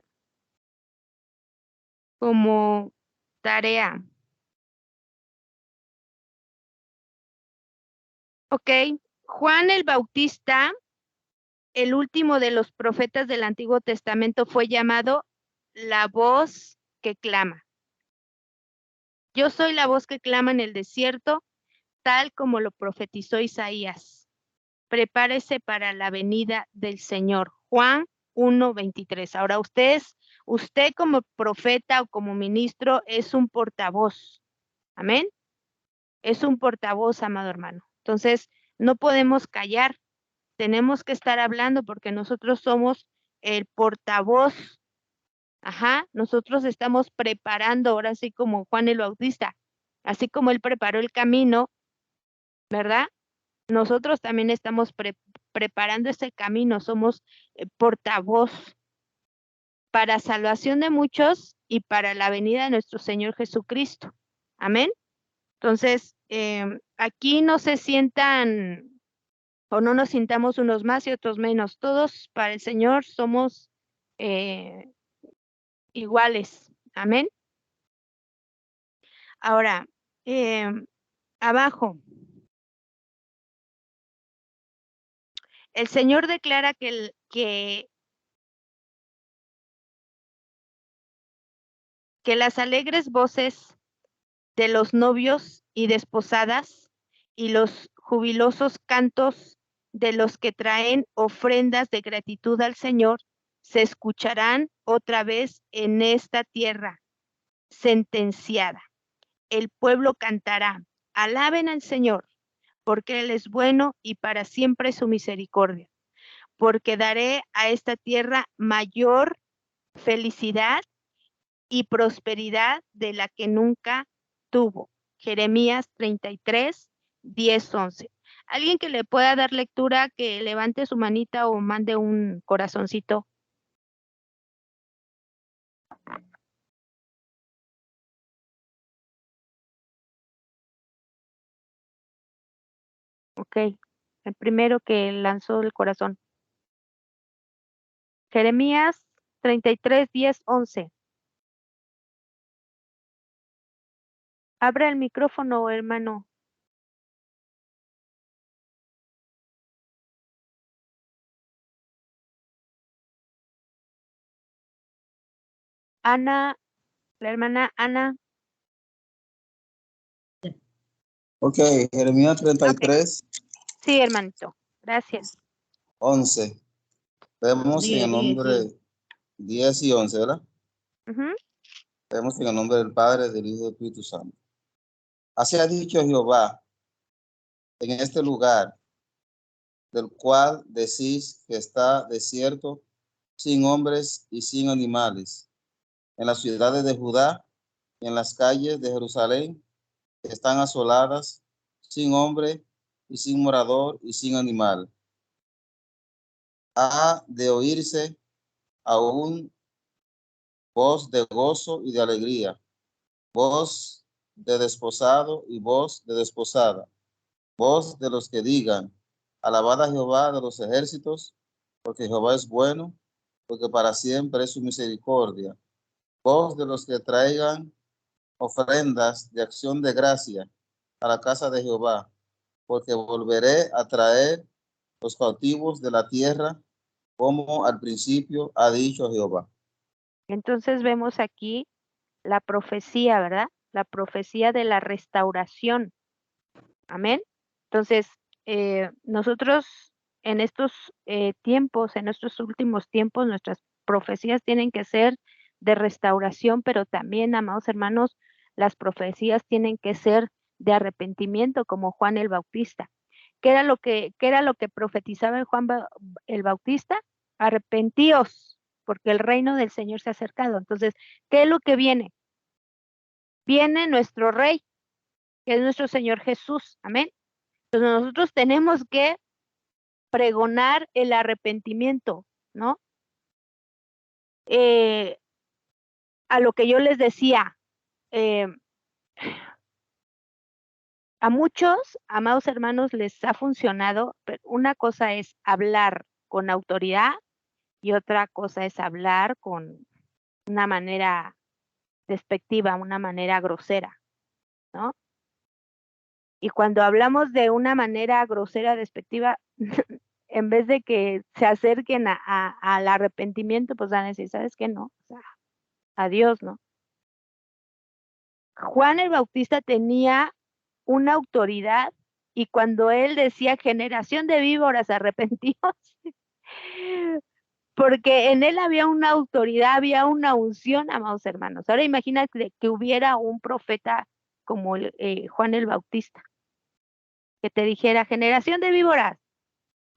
S2: como tarea. Ok, Juan el Bautista, el último de los profetas del Antiguo Testamento, fue llamado la voz que clama. Yo soy la voz que clama en el desierto, tal como lo profetizó Isaías. Prepárese para la venida del Señor. Juan 1:23. Ahora usted como profeta o como ministro es un portavoz. Amén. Es un portavoz, amado hermano. Entonces, no podemos callar. Tenemos que estar hablando porque nosotros somos el portavoz. Ajá, nosotros estamos preparando, ahora sí como Juan el Bautista, así como él preparó el camino, ¿verdad? Nosotros también estamos preparando ese camino, somos portavoz para salvación de muchos y para la venida de nuestro Señor Jesucristo. Amén. Entonces, aquí no se sientan o no nos sintamos unos más y otros menos. Todos para el Señor somos iguales. Amén. Ahora, abajo. El Señor declara que las alegres voces de los novios y desposadas y los jubilosos cantos de los que traen ofrendas de gratitud al Señor se escucharán otra vez en esta tierra sentenciada. El pueblo cantará, alaben al Señor, porque Él es bueno y para siempre su misericordia. Porque daré a esta tierra mayor felicidad y prosperidad de la que nunca tuvo. Jeremías 33, 10, 11. Alguien que le pueda dar lectura, que levante su manita o mande un corazoncito. Ok, el primero que lanzó el corazón. Jeremías 33, 10, 11. Abra el micrófono, hermano. Ana, la hermana Ana.
S5: Ok, Jeremías 33,
S2: Sí, hermanito. Gracias.
S5: 11. Vemos en el nombre 10 y 11, ¿verdad?
S2: Ujú.
S5: Vemos en el nombre del Padre, del Hijo y del Espíritu Santo. Así ha dicho Jehová en este lugar, del cual decís que está desierto, sin hombres y sin animales, en las ciudades de Judá y en las calles de Jerusalén, que están asoladas, sin hombre y sin morador y sin animal. Ha de oírse aún voz de gozo y de alegría, voz de desposado y voz de desposada, voz de los que digan, alabad a Jehová de los ejércitos, porque Jehová es bueno, porque para siempre es su misericordia, voz de los que traigan ofrendas de acción de gracia a la casa de Jehová, porque volveré a traer los cautivos de la tierra, como al principio ha dicho Jehová.
S2: Entonces vemos aquí la profecía, ¿verdad? La profecía de la restauración. Amén. Entonces, nosotros en estos tiempos, en estos últimos tiempos, nuestras profecías tienen que ser de restauración, pero también, amados hermanos, las profecías tienen que ser de arrepentimiento, como Juan el Bautista. ¿Qué era lo que profetizaba el Bautista? Arrepentíos, porque el reino del Señor se ha acercado. Entonces, ¿qué es lo que viene? Viene nuestro Rey, que es nuestro Señor Jesús. Amén. Entonces nosotros tenemos que pregonar el arrepentimiento, ¿no? A lo que yo les decía, a muchos, amados hermanos, les ha funcionado, pero una cosa es hablar con autoridad y otra cosa es hablar con una manera despectiva, una manera grosera, ¿no? Y cuando hablamos de una manera grosera, despectiva, en vez de que se acerquen al arrepentimiento, pues van a decir, ¿sabes qué? No, o sea, adiós, ¿no? Juan el Bautista tenía una autoridad y cuando él decía generación de víboras arrepentidos, porque en él había una autoridad, había una unción, amados hermanos. Ahora imagínate que hubiera un profeta como Juan el Bautista, que te dijera generación de víboras.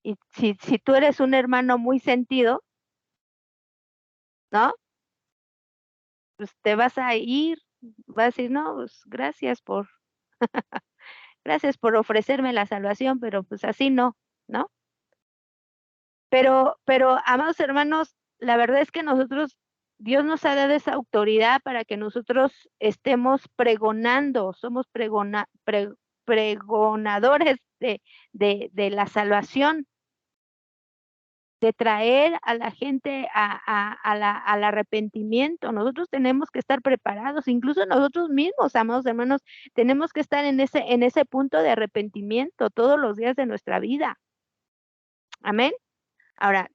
S2: Y si tú eres un hermano muy sentido, ¿no? Pues te vas a ir, vas a decir, no, pues gracias por ofrecerme la salvación, pero pues así no, ¿no? Pero, amados hermanos, la verdad es que Dios nos ha dado esa autoridad para que nosotros estemos pregonando, somos pregonadores de la salvación, de traer a la gente al arrepentimiento. Nosotros tenemos que estar preparados, incluso nosotros mismos, amados hermanos, tenemos que estar en ese punto de arrepentimiento todos los días de nuestra vida. Amén. Ahora,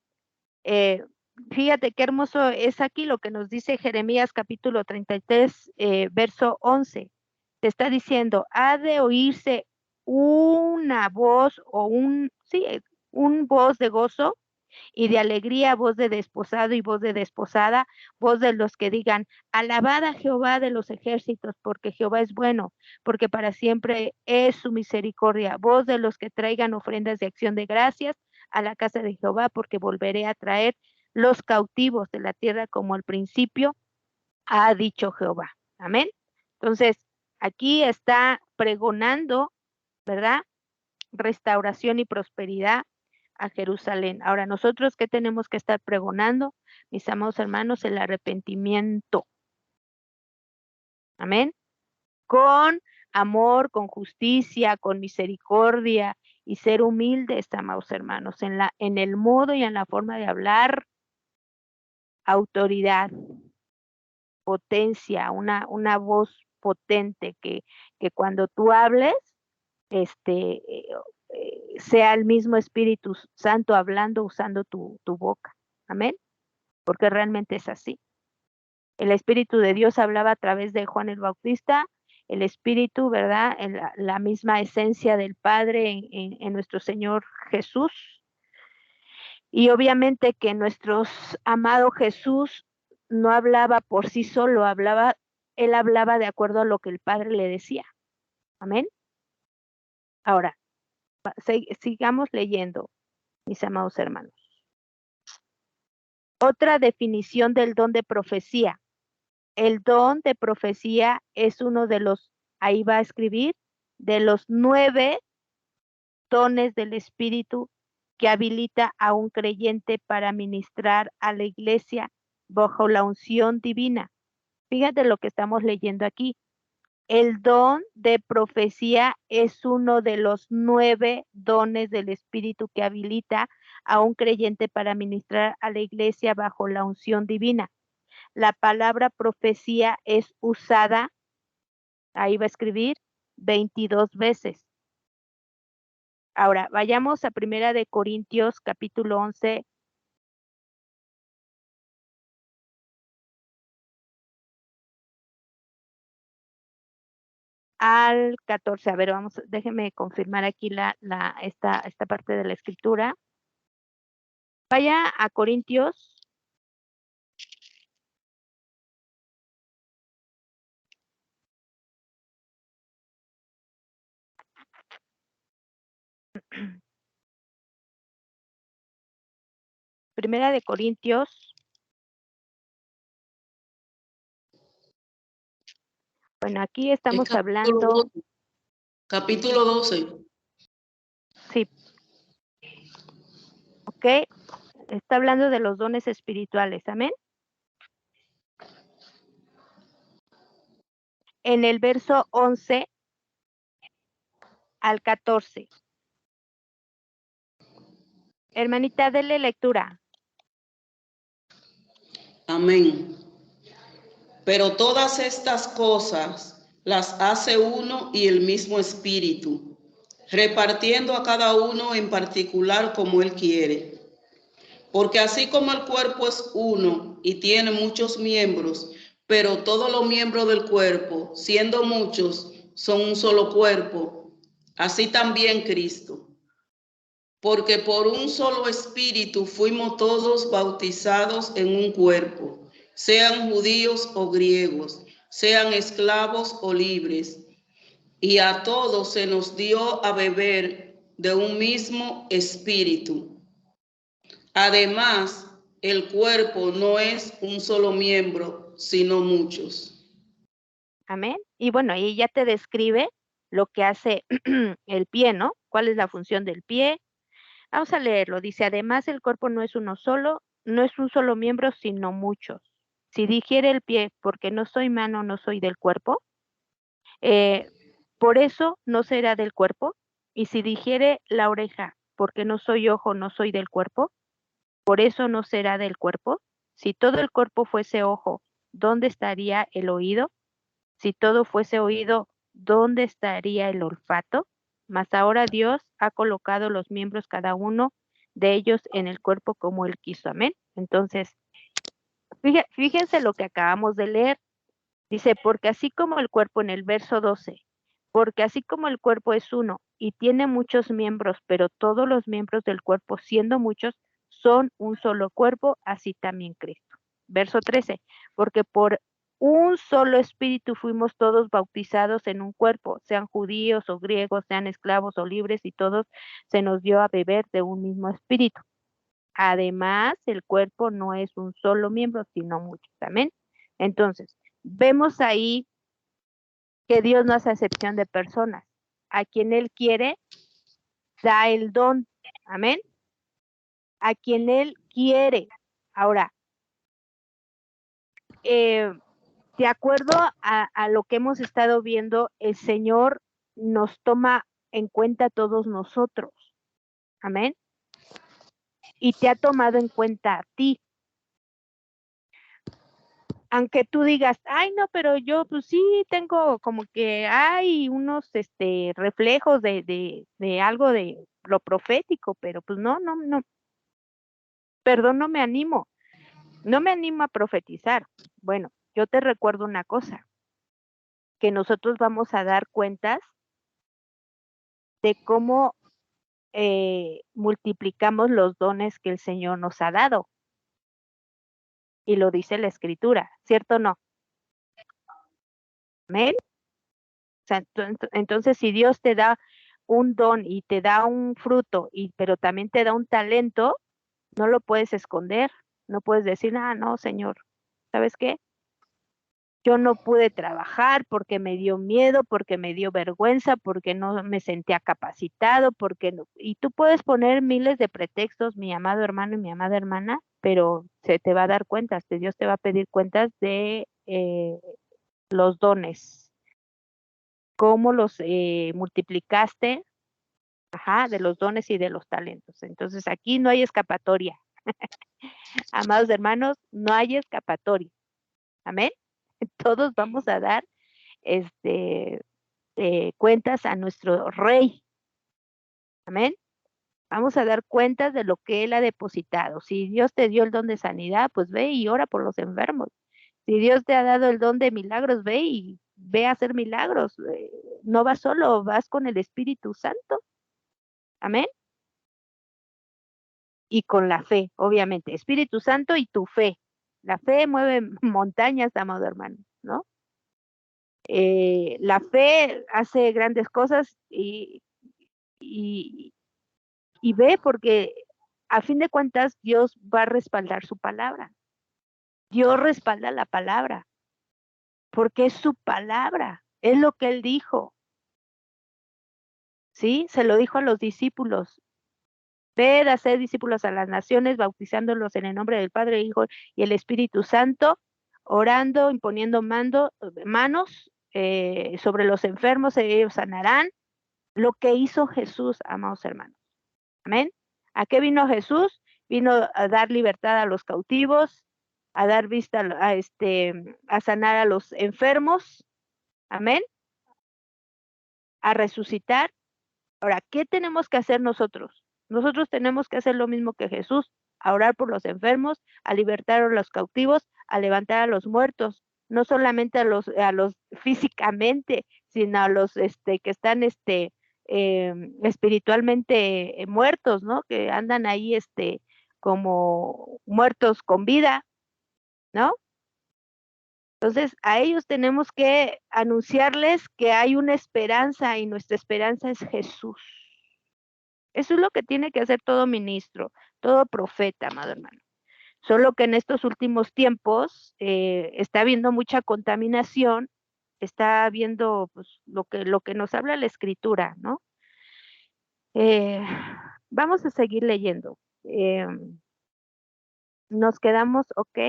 S2: fíjate qué hermoso es aquí lo que nos dice Jeremías capítulo 33, verso 11. Te está diciendo, ha de oírse una voz o un voz de gozo y de alegría, voz de desposado y voz de desposada, voz de los que digan, alabad a Jehová de los ejércitos, porque Jehová es bueno, porque para siempre es su misericordia, voz de los que traigan ofrendas de acción de gracias a la casa de Jehová, porque volveré a traer los cautivos de la tierra como al principio ha dicho Jehová. Amén. Entonces, aquí está pregonando, ¿verdad? Restauración y prosperidad a Jerusalén. Ahora, nosotros, ¿qué tenemos que estar pregonando? Mis amados hermanos, el arrepentimiento. Amén. Con amor, con justicia, con misericordia y ser humildes, amados hermanos, en el modo y en la forma de hablar, autoridad, potencia, una voz potente que cuando tú hables, sea el mismo Espíritu Santo hablando, usando tu boca. Amén. Porque realmente es así. El Espíritu de Dios hablaba a través de Juan el Bautista, el Espíritu, ¿verdad? La misma esencia del Padre en nuestro Señor Jesús. Y obviamente que nuestro amado Jesús no hablaba por sí solo, él hablaba de acuerdo a lo que el Padre le decía. Amén. Ahora, sigamos leyendo, mis amados hermanos. Otra definición del don de profecía. El don de profecía es uno de los, ahí va a escribir, de los 9 dones del Espíritu que habilita a un creyente para ministrar a la iglesia bajo la unción divina. Fíjate lo que estamos leyendo aquí. El don de profecía es uno de los 9 dones del Espíritu que habilita a un creyente para ministrar a la iglesia bajo la unción divina. La palabra profecía es usada, ahí va a escribir, 22 veces. Ahora, vayamos a 1 de Corintios, capítulo 11. Al 14. A ver, déjenme confirmar aquí esta parte de la escritura. Vaya a Corintios. Primera de Corintios. Bueno, aquí estamos hablando.
S6: Capítulo 12.
S2: Sí. Ok. Está hablando de los dones espirituales. Amén. En el verso 11 al 14. Hermanita, dele lectura.
S6: Amén. Pero todas estas cosas las hace uno y el mismo Espíritu, repartiendo a cada uno en particular como Él quiere. Porque así como el cuerpo es uno y tiene muchos miembros, pero todos los miembros del cuerpo, siendo muchos, son un solo cuerpo, así también Cristo. Porque por un solo Espíritu fuimos todos bautizados en un cuerpo, sean judíos o griegos, sean esclavos o libres, y a todos se nos dio a beber de un mismo Espíritu. Además, el cuerpo no es un solo miembro, sino muchos.
S2: Amén. Y bueno, ahí ya te describe lo que hace el pie, ¿no? ¿Cuál es la función del pie? Vamos a leerlo. Dice, además el cuerpo no es uno solo, no es un solo miembro, sino muchos. Si dijere el pie, porque no soy mano, no soy del cuerpo, por eso no será del cuerpo. Y si dijere la oreja, porque no soy ojo, no soy del cuerpo, por eso no será del cuerpo. Si todo el cuerpo fuese ojo, ¿dónde estaría el oído? Si todo fuese oído, ¿dónde estaría el olfato? Mas ahora Dios ha colocado los miembros cada uno de ellos en el cuerpo como Él quiso. Amén. Entonces, fíjense lo que acabamos de leer. Dice, porque así como el cuerpo en el verso 12, porque así como el cuerpo es uno y tiene muchos miembros, pero todos los miembros del cuerpo, siendo muchos, son un solo cuerpo, así también Cristo. Verso 13, porque por un solo espíritu fuimos todos bautizados en un cuerpo, sean judíos o griegos, sean esclavos o libres, y todos se nos dio a beber de un mismo espíritu. Además, el cuerpo no es un solo miembro, sino muchos. Amén. Entonces, vemos ahí que Dios no hace excepción de personas. A quien Él quiere, da el don. Amén. A quien Él quiere. Ahora, de acuerdo a lo que hemos estado viendo, el Señor nos toma en cuenta a todos nosotros. Amén. Y te ha tomado en cuenta a ti. Aunque tú digas, ay, no, pero yo pues sí tengo como que hay unos reflejos de algo de lo profético, pero pues no, perdón, no me animo a profetizar. Bueno, yo te recuerdo una cosa, que nosotros vamos a dar cuentas de cómo multiplicamos los dones que el Señor nos ha dado. Y lo dice la Escritura, ¿cierto o no? ¿Amén? O sea, entonces, si Dios te da un don y te da un fruto, pero también te da un talento, no lo puedes esconder. No puedes decir, no, Señor, ¿sabes qué? Yo no pude trabajar porque me dio miedo, porque me dio vergüenza, porque no me sentía capacitado, porque no. Y tú puedes poner miles de pretextos, mi amado hermano y mi amada hermana, pero se te va a dar cuentas, Dios te va a pedir cuentas de los dones, cómo los multiplicaste, de los dones y de los talentos. Entonces aquí no hay escapatoria. Amados hermanos, no hay escapatoria. Amén. Todos vamos a dar cuentas a nuestro Rey. Amén. Vamos a dar cuentas de lo que Él ha depositado. Si Dios te dio el don de sanidad, pues ve y ora por los enfermos. Si Dios te ha dado el don de milagros, ve a hacer milagros. No vas solo, vas con el Espíritu Santo. Amén. Y con la fe, obviamente. Espíritu Santo y tu fe. La fe mueve montañas, amado hermano, ¿no? La fe hace grandes cosas y ve, porque a fin de cuentas Dios va a respaldar su palabra. Dios respalda la palabra, porque es su palabra, es lo que Él dijo. ¿Sí? Se lo dijo a los discípulos. Ved a hacer discípulos a las naciones, bautizándolos en el nombre del Padre, Hijo y el Espíritu Santo, orando, imponiendo manos sobre los enfermos, ellos sanarán. Lo que hizo Jesús, amados hermanos. Amén. ¿A qué vino Jesús? Vino a dar libertad a los cautivos, a dar vista a sanar a los enfermos. Amén. A resucitar. Ahora, ¿qué tenemos que hacer nosotros? Nosotros tenemos que hacer lo mismo que Jesús, a orar por los enfermos, a libertar a los cautivos, a levantar a los muertos, no solamente a los físicamente, sino a los que están espiritualmente muertos, ¿no? Que andan ahí como muertos con vida, ¿no? Entonces, a ellos tenemos que anunciarles que hay una esperanza y nuestra esperanza es Jesús. Eso es lo que tiene que hacer todo ministro, todo profeta, amado hermano. Solo que en estos últimos tiempos está habiendo mucha contaminación, está habiendo pues, lo que nos habla la Escritura, ¿no? Vamos a seguir leyendo. Nos quedamos, ok.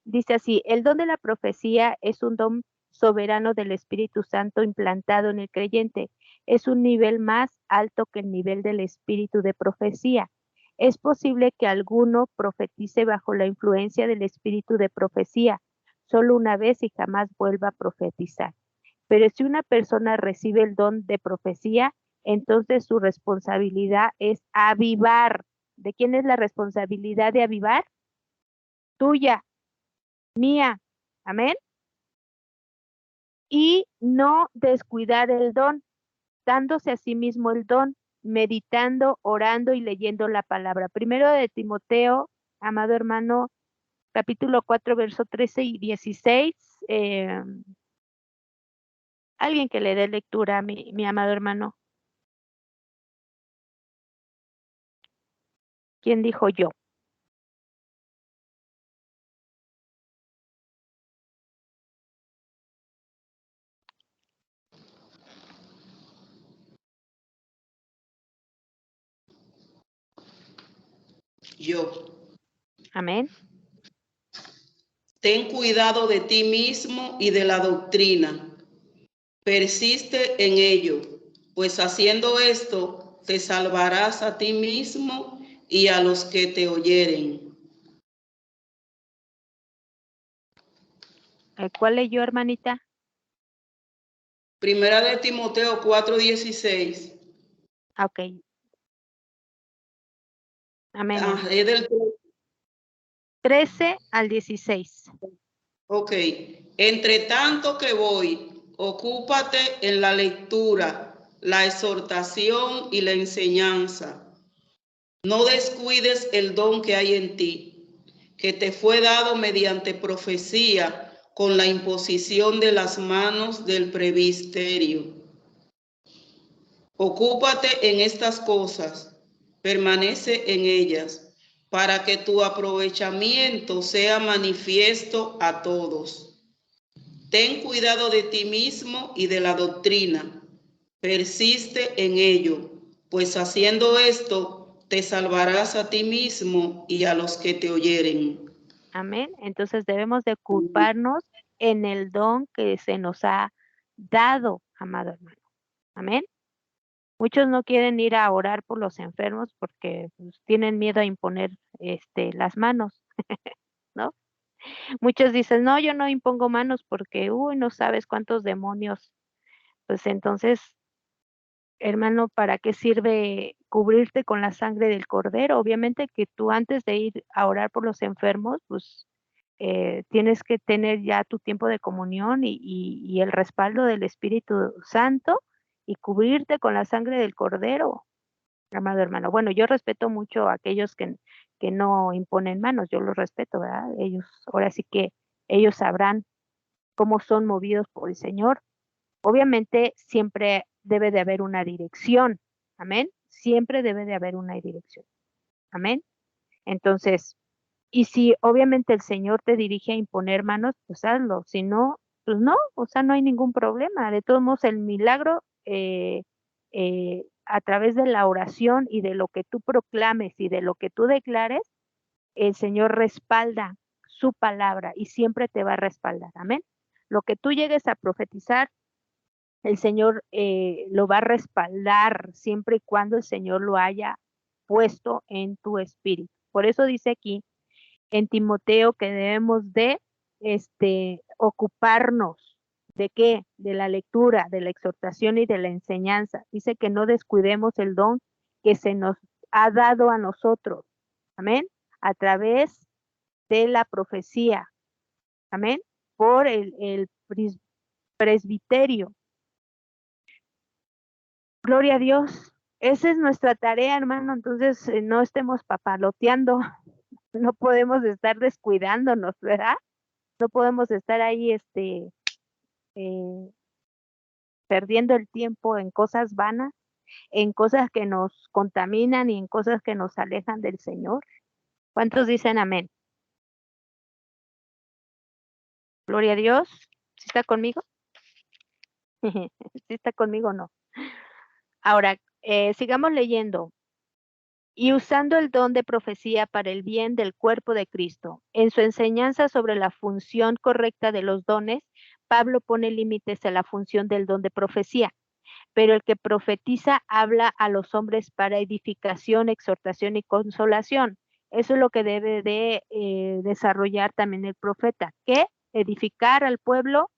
S2: Dice así, el don de la profecía es un don soberano del Espíritu Santo implantado en el creyente. Es un nivel más alto que el nivel del espíritu de profecía. Es posible que alguno profetice bajo la influencia del espíritu de profecía solo una vez y jamás vuelva a profetizar. Pero si una persona recibe el don de profecía, entonces su responsabilidad es avivar. ¿De quién es la responsabilidad de avivar? Tuya, mía. Amén. Y no descuidar el don, dándose a sí mismo el don, meditando, orando y leyendo la palabra. Primero de Timoteo, amado hermano, capítulo 4, verso 13 y 16. Alguien que le dé lectura a mi amado hermano. ¿Quién dijo yo?
S6: Yo.
S2: Amén.
S6: Ten cuidado de ti mismo y de la doctrina. Persiste en ello, pues haciendo esto te salvarás a ti mismo y a los que te oyeren.
S2: ¿Cuál leyó, hermanita?
S6: Primera de Timoteo 4:16.
S2: Ok. Amén.
S6: Es del
S2: 13 al 16.
S6: Ok. Entre tanto que voy, ocúpate en la lectura, la exhortación y la enseñanza. No descuides el don que hay en ti, que te fue dado mediante profecía con la imposición de las manos del presbiterio. Ocúpate en estas cosas, permanece en ellas, para que tu aprovechamiento sea manifiesto a todos. Ten cuidado de ti mismo y de la doctrina. Persiste en ello, pues haciendo esto te salvarás a ti mismo y a los que te oyeren.
S2: Amén. Entonces debemos de ocuparnos en el don que se nos ha dado, amado hermano. Amén. Muchos no quieren ir a orar por los enfermos porque pues, tienen miedo a imponer las manos, ¿no? Muchos dicen, no, yo no impongo manos porque, no sabes cuántos demonios. Pues entonces, hermano, ¿para qué sirve cubrirte con la sangre del cordero? Obviamente que tú antes de ir a orar por los enfermos, pues tienes que tener ya tu tiempo de comunión y el respaldo del Espíritu Santo y cubrirte con la sangre del cordero, amado hermano. Bueno, yo respeto mucho a aquellos que no imponen manos, yo los respeto, ¿verdad? Ellos, ahora sí que ellos sabrán cómo son movidos por el Señor. Obviamente siempre debe de haber una dirección, amén. Siempre debe de haber una dirección, amén. Entonces, y si obviamente el Señor te dirige a imponer manos, pues hazlo. Si no, pues no, o sea, no hay ningún problema. De todos modos, el milagro a través de la oración y de lo que tú proclames y de lo que tú declares, el Señor respalda su palabra y siempre te va a respaldar. Amén. Lo que tú llegues a profetizar, el Señor lo va a respaldar siempre y cuando el Señor lo haya puesto en tu espíritu. Por eso dice aquí en Timoteo que debemos de ocuparnos de qué, de la lectura, de la exhortación y de la enseñanza. Dice que no descuidemos el don que se nos ha dado a nosotros, amén, a través de la profecía, amén, por el presbiterio. Gloria a Dios. Esa es nuestra tarea, hermano. Entonces, no estemos papaloteando, no podemos estar descuidándonos, ¿verdad? No podemos estar ahí perdiendo el tiempo en cosas vanas, en cosas que nos contaminan y en cosas que nos alejan del Señor. ¿Cuántos dicen amén? Gloria a Dios. ¿Sí está conmigo? ¿Sí está conmigo o no? Ahora, sigamos leyendo. Y usando el don de profecía para el bien del cuerpo de Cristo. En su enseñanza sobre la función correcta de los dones, Pablo pone límites a la función del don de profecía, pero el que profetiza habla a los hombres para edificación, exhortación y consolación. Eso es lo que debe de desarrollar también el profeta, que edificar al pueblo,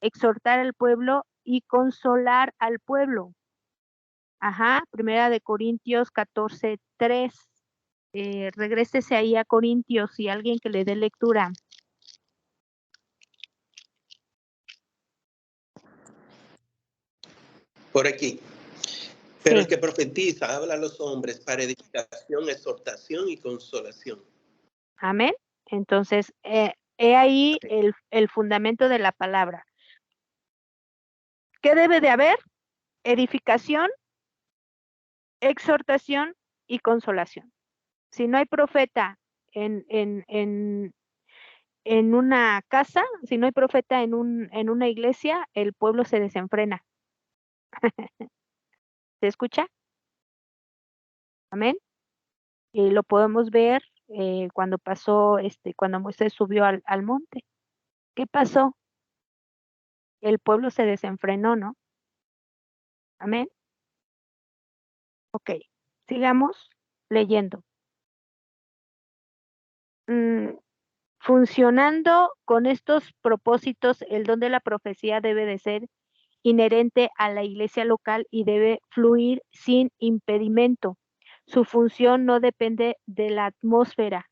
S2: exhortar al pueblo y consolar al pueblo. Ajá, Primera de Corintios 14:3. Regrésese ahí a Corintios y alguien que le dé lectura.
S3: Por aquí. Pero
S2: Sí.
S3: el que profetiza habla a los hombres para edificación, exhortación y consolación.
S2: Amén. Entonces, he ahí el fundamento de la palabra. ¿Qué debe de haber? Edificación, exhortación y consolación. Si no hay profeta en una casa, si no hay profeta en una iglesia, el pueblo se desenfrena. ¿Se escucha? Amén. Y lo podemos ver cuando pasó, cuando Moisés subió al monte. ¿Qué pasó? El pueblo se desenfrenó, ¿no? Amén. Ok, sigamos leyendo. Funcionando con estos propósitos, el don de la profecía debe de ser inherente a la iglesia local y debe fluir sin impedimento. Su función no depende de la atmósfera.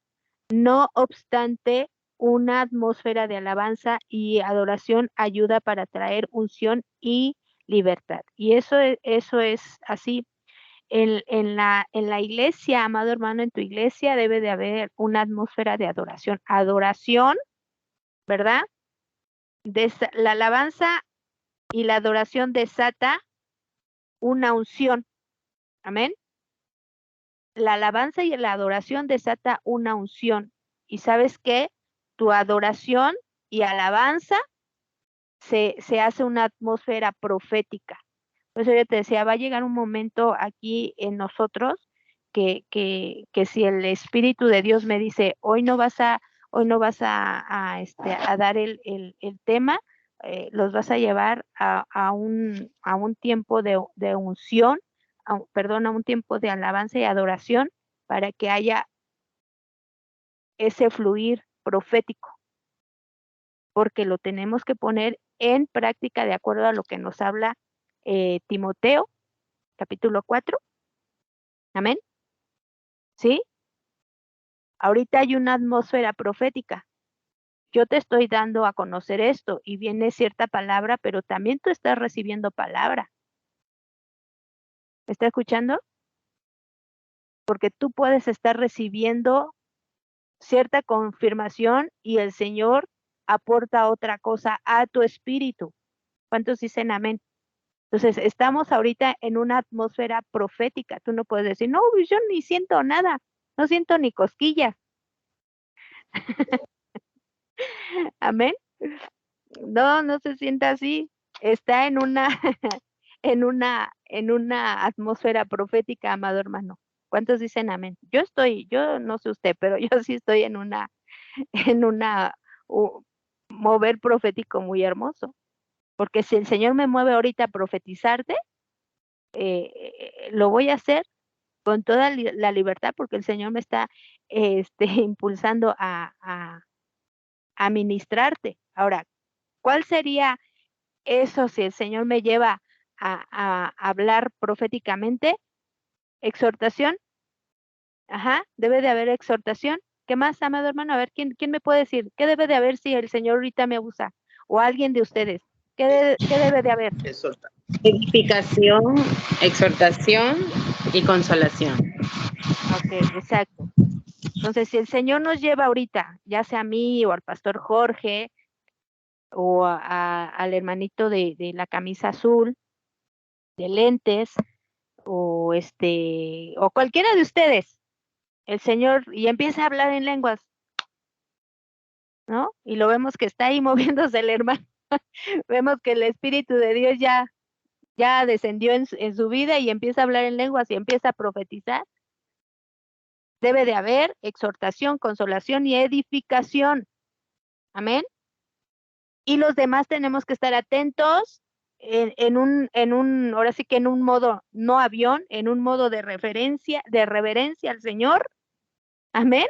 S2: No obstante, una atmósfera de alabanza y adoración ayuda para traer unción y libertad. Y eso es así. En la iglesia, amado hermano, en tu iglesia debe de haber una atmósfera de adoración. Adoración, ¿verdad? La alabanza y la adoración desata una unción. Amén. La alabanza y la adoración desata una unción. ¿Y sabes qué? Tu adoración y alabanza se hace una atmósfera profética. Por eso yo te decía, va a llegar un momento aquí en nosotros que si el Espíritu de Dios me dice, hoy no vas a dar el tema, los vas a llevar a un tiempo de unción, a un tiempo de alabanza y adoración para que haya ese fluir profético, porque lo tenemos que poner en práctica de acuerdo a lo que nos habla Timoteo, capítulo 4. Amén. ¿Sí? Ahorita hay una atmósfera profética. Yo te estoy dando a conocer esto y viene cierta palabra, pero también tú estás recibiendo palabra. ¿Me está escuchando? Porque tú puedes estar recibiendo cierta confirmación y el Señor aporta otra cosa a tu espíritu. ¿Cuántos dicen amén? Entonces, estamos ahorita en una atmósfera profética. Tú no puedes decir, no, yo ni siento nada, no siento ni cosquillas. Amén. No se sienta así. Está en una, en una atmósfera profética, amado hermano. ¿Cuántos dicen amén? Yo no sé usted, pero yo sí estoy en una mover profético muy hermoso. Porque si el Señor me mueve ahorita a profetizarte, lo voy a hacer con toda la libertad, porque el Señor me está impulsando a ministrarte. Ahora, ¿cuál sería eso si el Señor me lleva a hablar proféticamente? Exhortación. Ajá, debe de haber exhortación. ¿Qué más, amado hermano? A ver, ¿quién me puede decir? ¿Qué debe de haber si el Señor ahorita me usa? O alguien de ustedes. ¿Qué debe de haber?
S1: Edificación, exhortación y consolación.
S2: Ok, exacto. Entonces, si el Señor nos lleva ahorita, ya sea a mí o al pastor Jorge, o al hermanito de la camisa azul, de lentes, o o cualquiera de ustedes, el Señor, y empieza a hablar en lenguas, ¿no? Y lo vemos que está ahí moviéndose el hermano. Vemos que el Espíritu de Dios ya descendió en su vida y empieza a hablar en lenguas y empieza a profetizar. Debe de haber exhortación, consolación y edificación. Amén. Y los demás tenemos que estar atentos ahora sí que en un modo no avión, en un modo de reverencia al Señor. Amén.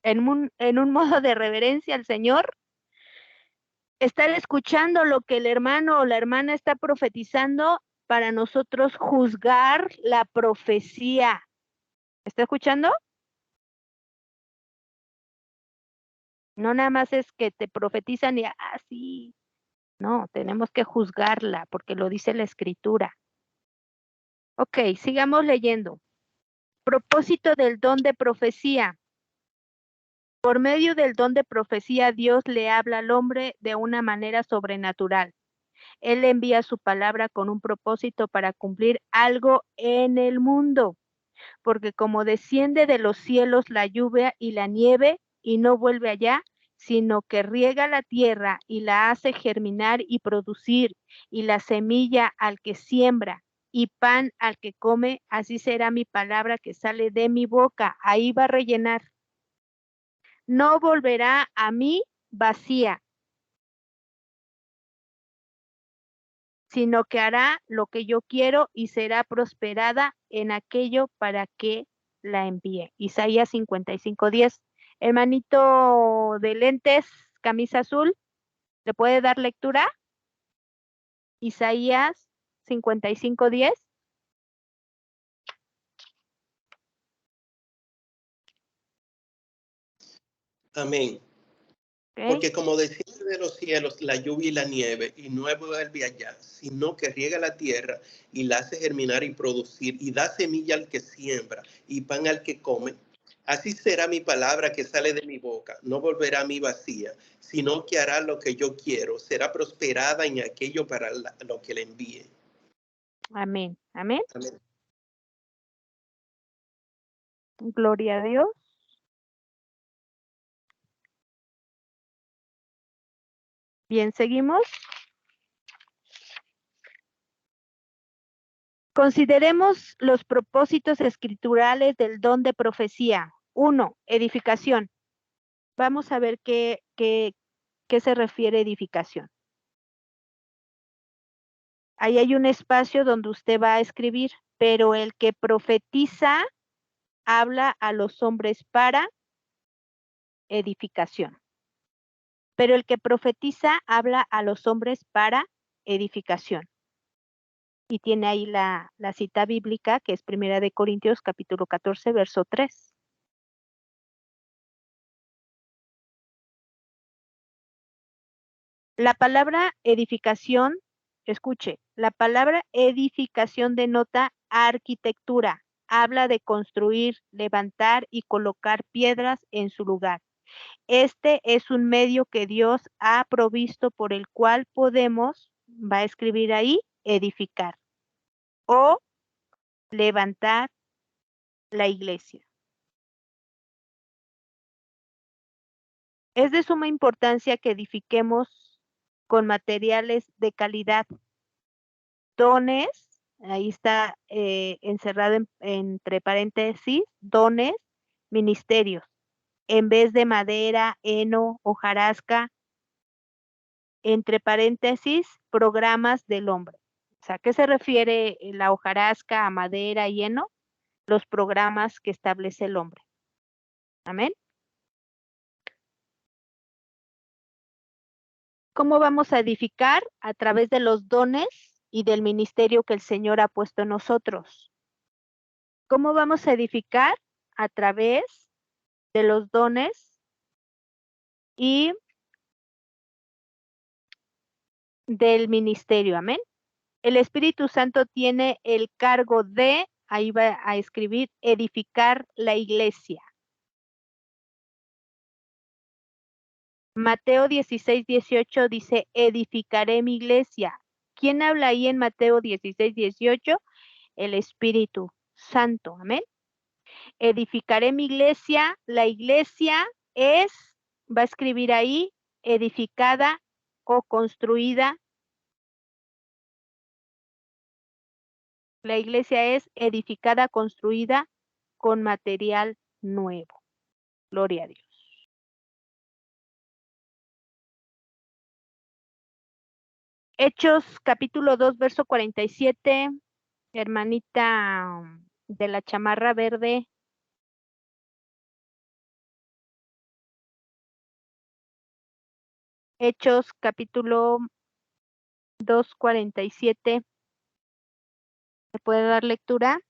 S2: En un modo de reverencia al Señor. Estar escuchando lo que el hermano o la hermana está profetizando para nosotros juzgar la profecía. ¿Está escuchando? No nada más es que te profetizan y sí. No, tenemos que juzgarla porque lo dice la Escritura. Ok, sigamos leyendo. Propósito del don de profecía. Por medio del don de profecía, Dios le habla al hombre de una manera sobrenatural. Él envía su palabra con un propósito para cumplir algo en el mundo, porque como desciende de los cielos la lluvia y la nieve y no vuelve allá, sino que riega la tierra y la hace germinar y producir, y la semilla al que siembra y pan al que come, así será mi palabra que sale de mi boca. Ahí va a rellenar. No volverá a mí vacía, sino que hará lo que yo quiero y será prosperada en aquello para que la envíe. Isaías 55:10. Hermanito de lentes, camisa azul, ¿le puede dar lectura? Isaías 55:10.
S3: Amén. Porque como desciende de los cielos la lluvia y la nieve, y no vuelve allá, sino que riega la tierra y la hace germinar y producir, y da semilla al que siembra y pan al que come, así será mi palabra que sale de mi boca. No volverá a mí vacía, sino que hará lo que yo quiero. Será prosperada en aquello para lo que le envíe.
S2: Amén. Amén.
S3: Amén.
S2: Gloria a Dios. Bien, seguimos. Consideremos los propósitos escriturales del don de profecía. 1. Edificación. Vamos a ver qué se refiere a edificación. Ahí hay un espacio donde usted va a escribir, pero el que profetiza habla a los hombres para edificación. Pero el que profetiza habla a los hombres para edificación. Y tiene ahí la cita bíblica, que es 1 de Corintios, capítulo 14, verso 3. La palabra edificación, escuche, la palabra edificación denota arquitectura. Habla de construir, levantar y colocar piedras en su lugar. Este es un medio que Dios ha provisto por el cual podemos, va a escribir ahí, edificar o levantar la iglesia. Es de suma importancia que edifiquemos con materiales de calidad, dones, ahí está encerrado entre paréntesis, dones, ministerios, en vez de madera, heno, hojarasca, entre paréntesis, programas del hombre. O sea, ¿a qué se refiere la hojarasca, a madera y heno? Los programas que establece el hombre. Amén. ¿Cómo vamos a edificar? A través de los dones y del ministerio que el Señor ha puesto en nosotros. ¿Cómo vamos a edificar? A través de los dones y del ministerio. Amén. El Espíritu Santo tiene el cargo de, ahí va a escribir, edificar la iglesia. Mateo 16, 18 dice, edificaré mi iglesia. ¿Quién habla ahí en Mateo 16, 18? El Espíritu Santo. Amén. Edificaré mi iglesia. La iglesia es, va a escribir ahí, edificada o construida. La iglesia es edificada, construida con material nuevo. Gloria a Dios. Hechos capítulo 2, verso 47. Hermanita de la chamarra verde. Hechos capítulo 2, 47. ¿Se puede dar lectura?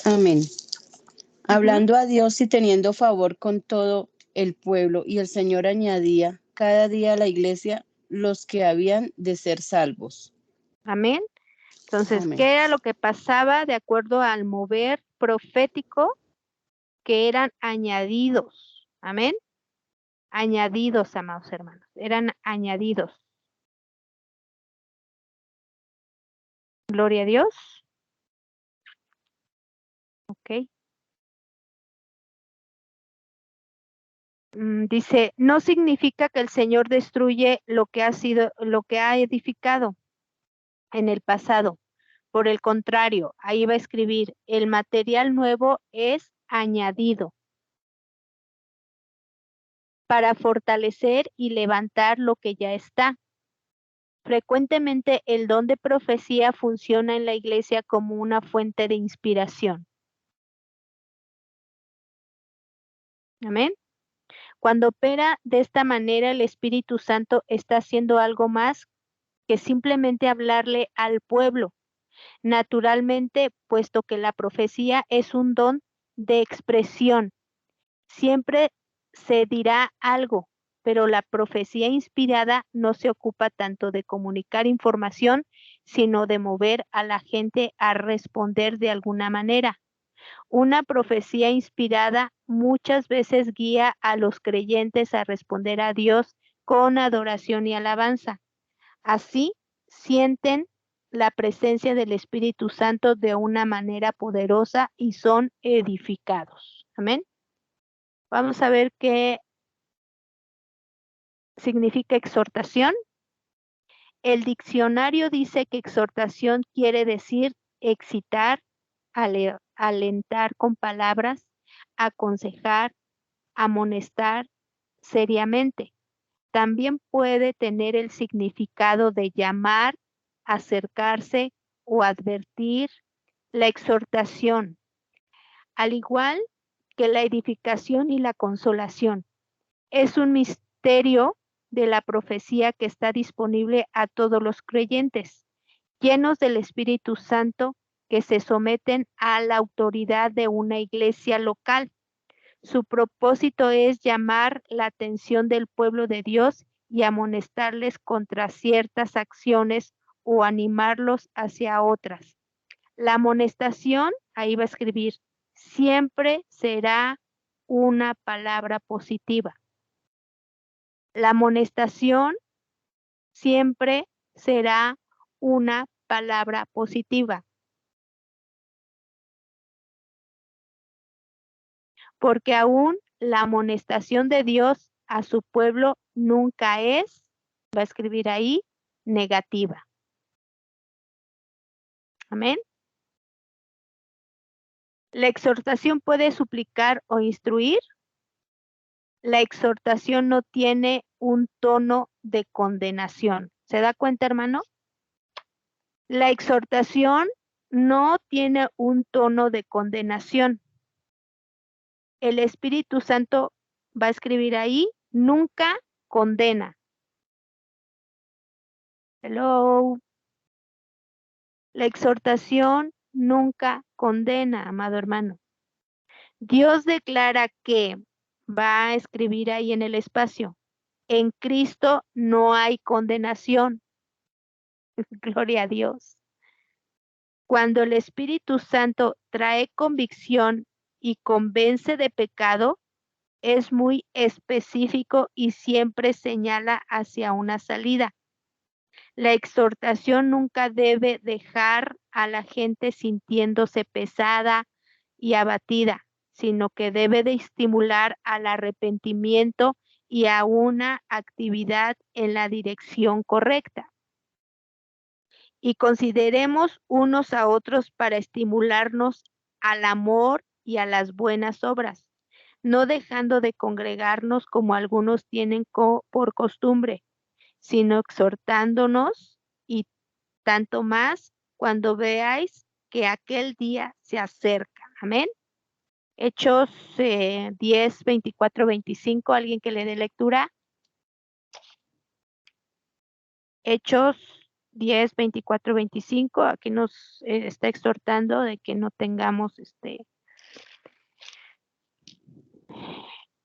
S6: Amén. Hablando a Dios y teniendo favor con todo el pueblo, y el Señor añadía cada día a la iglesia los que habían de ser salvos.
S2: Amén. Entonces,
S6: Amén.
S2: ¿qué era lo que pasaba de acuerdo al mover profético? Que eran añadidos. Amén. Añadidos, amados hermanos. Eran añadidos. Gloria a Dios. Ok. Dice, no significa que el Señor destruye lo que ha edificado en el pasado. Por el contrario, ahí va a escribir, el material nuevo es añadido para fortalecer y levantar lo que ya está. Frecuentemente el don de profecía funciona en la iglesia como una fuente de inspiración. Amén. Cuando opera de esta manera, el Espíritu Santo está haciendo algo más que simplemente hablarle al pueblo. Naturalmente, puesto que la profecía es un don de expresión, siempre se dirá algo, pero la profecía inspirada no se ocupa tanto de comunicar información, sino de mover a la gente a responder de alguna manera. Una profecía inspirada muchas veces guía a los creyentes a responder a Dios con adoración y alabanza. Así sienten la presencia del Espíritu Santo de una manera poderosa y son edificados. Amén. Vamos a ver qué significa exhortación. El diccionario dice que exhortación quiere decir excitar, alentar con palabras, aconsejar, amonestar seriamente. También puede tener el significado de llamar, acercarse o advertir. La exhortación, al igual que la edificación y la consolación, es un misterio de la profecía que está disponible a todos los creyentes, llenos del Espíritu Santo, que se someten a la autoridad de una iglesia local. Su propósito es llamar la atención del pueblo de Dios y amonestarles contra ciertas acciones o animarlos hacia otras. La amonestación, ahí va a escribir, siempre será una palabra positiva. La amonestación siempre será una palabra positiva. Porque aún la amonestación de Dios a su pueblo nunca es, va a escribir ahí, negativa. Amén. La exhortación puede suplicar o instruir. La exhortación no tiene un tono de condenación. ¿Se da cuenta, hermano? La exhortación no tiene un tono de condenación. El Espíritu Santo va a escribir ahí, nunca condena. Hello. La exhortación nunca condena, amado hermano. Dios declara que, va a escribir ahí en el espacio, en Cristo no hay condenación. Gloria a Dios. Cuando el Espíritu Santo trae convicción y convence de pecado, es muy específico y siempre señala hacia una salida. La exhortación nunca debe dejar a la gente sintiéndose pesada y abatida, sino que debe de estimular al arrepentimiento y a una actividad en la dirección correcta. Y consideremos unos a otros para estimularnos al amor y a las buenas obras, no dejando de congregarnos como algunos tienen por costumbre, sino exhortándonos, y tanto más cuando veáis que aquel día se acerca. Amén. Hechos 10, 24, 25. ¿Alguien que le dé lectura? Hechos 10, 24, 25. Aquí nos está exhortando de que no tengamos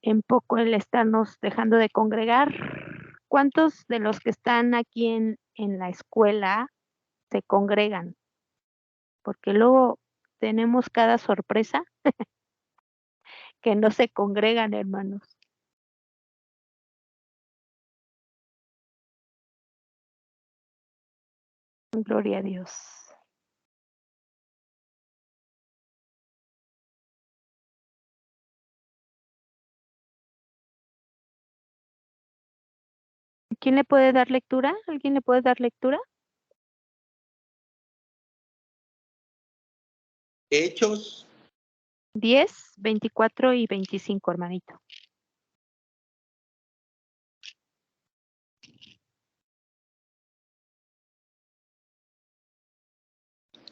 S2: en poco el estarnos dejando de congregar. ¿Cuántos de los que están aquí en la escuela se congregan? Porque luego tenemos cada sorpresa que no se congregan, hermanos. Gloria a Dios. ¿Quién le puede dar lectura? ¿Alguien le puede dar lectura?
S3: Hechos
S2: 10, 24 y 25, hermanito.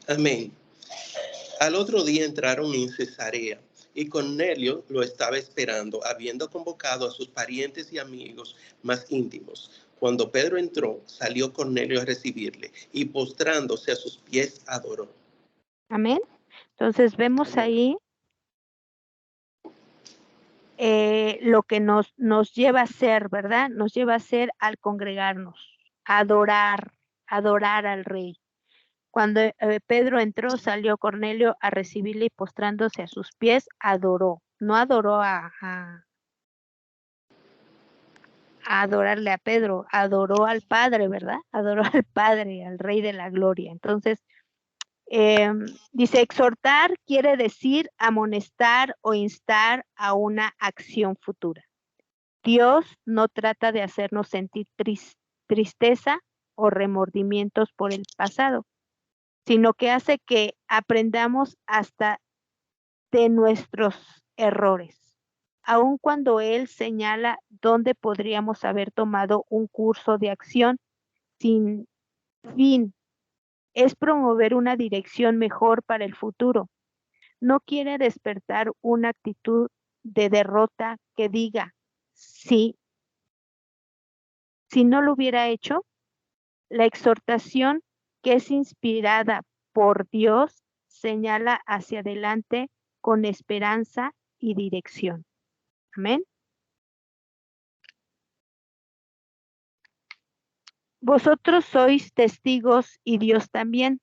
S3: Amén. Al otro día entraron en Cesarea Y Cornelio lo estaba esperando, habiendo convocado a sus parientes y amigos más íntimos. Cuando Pedro entró, salió Cornelio a recibirle y postrándose a sus pies adoró.
S2: Amén. Entonces vemos ahí lo que nos lleva a ser, ¿verdad? Nos lleva a ser al congregarnos, a adorar al Rey. Cuando Pedro entró, salió Cornelio a recibirle y postrándose a sus pies, adoró. No adoró a adorarle a Pedro, adoró al Padre, ¿verdad? Adoró al Padre, al Rey de la Gloria. Entonces, dice, exhortar quiere decir amonestar o instar a una acción futura. Dios no trata de hacernos sentir tristeza o remordimientos por el pasado, sino que hace que aprendamos hasta de nuestros errores, aun cuando Él señala dónde podríamos haber tomado un curso de acción sin fin. Es promover una dirección mejor para el futuro. No quiere despertar una actitud de derrota que diga, sí, si no lo hubiera hecho. La exhortación que es inspirada por Dios señala hacia adelante con esperanza y dirección. Amén. Vosotros sois testigos y Dios también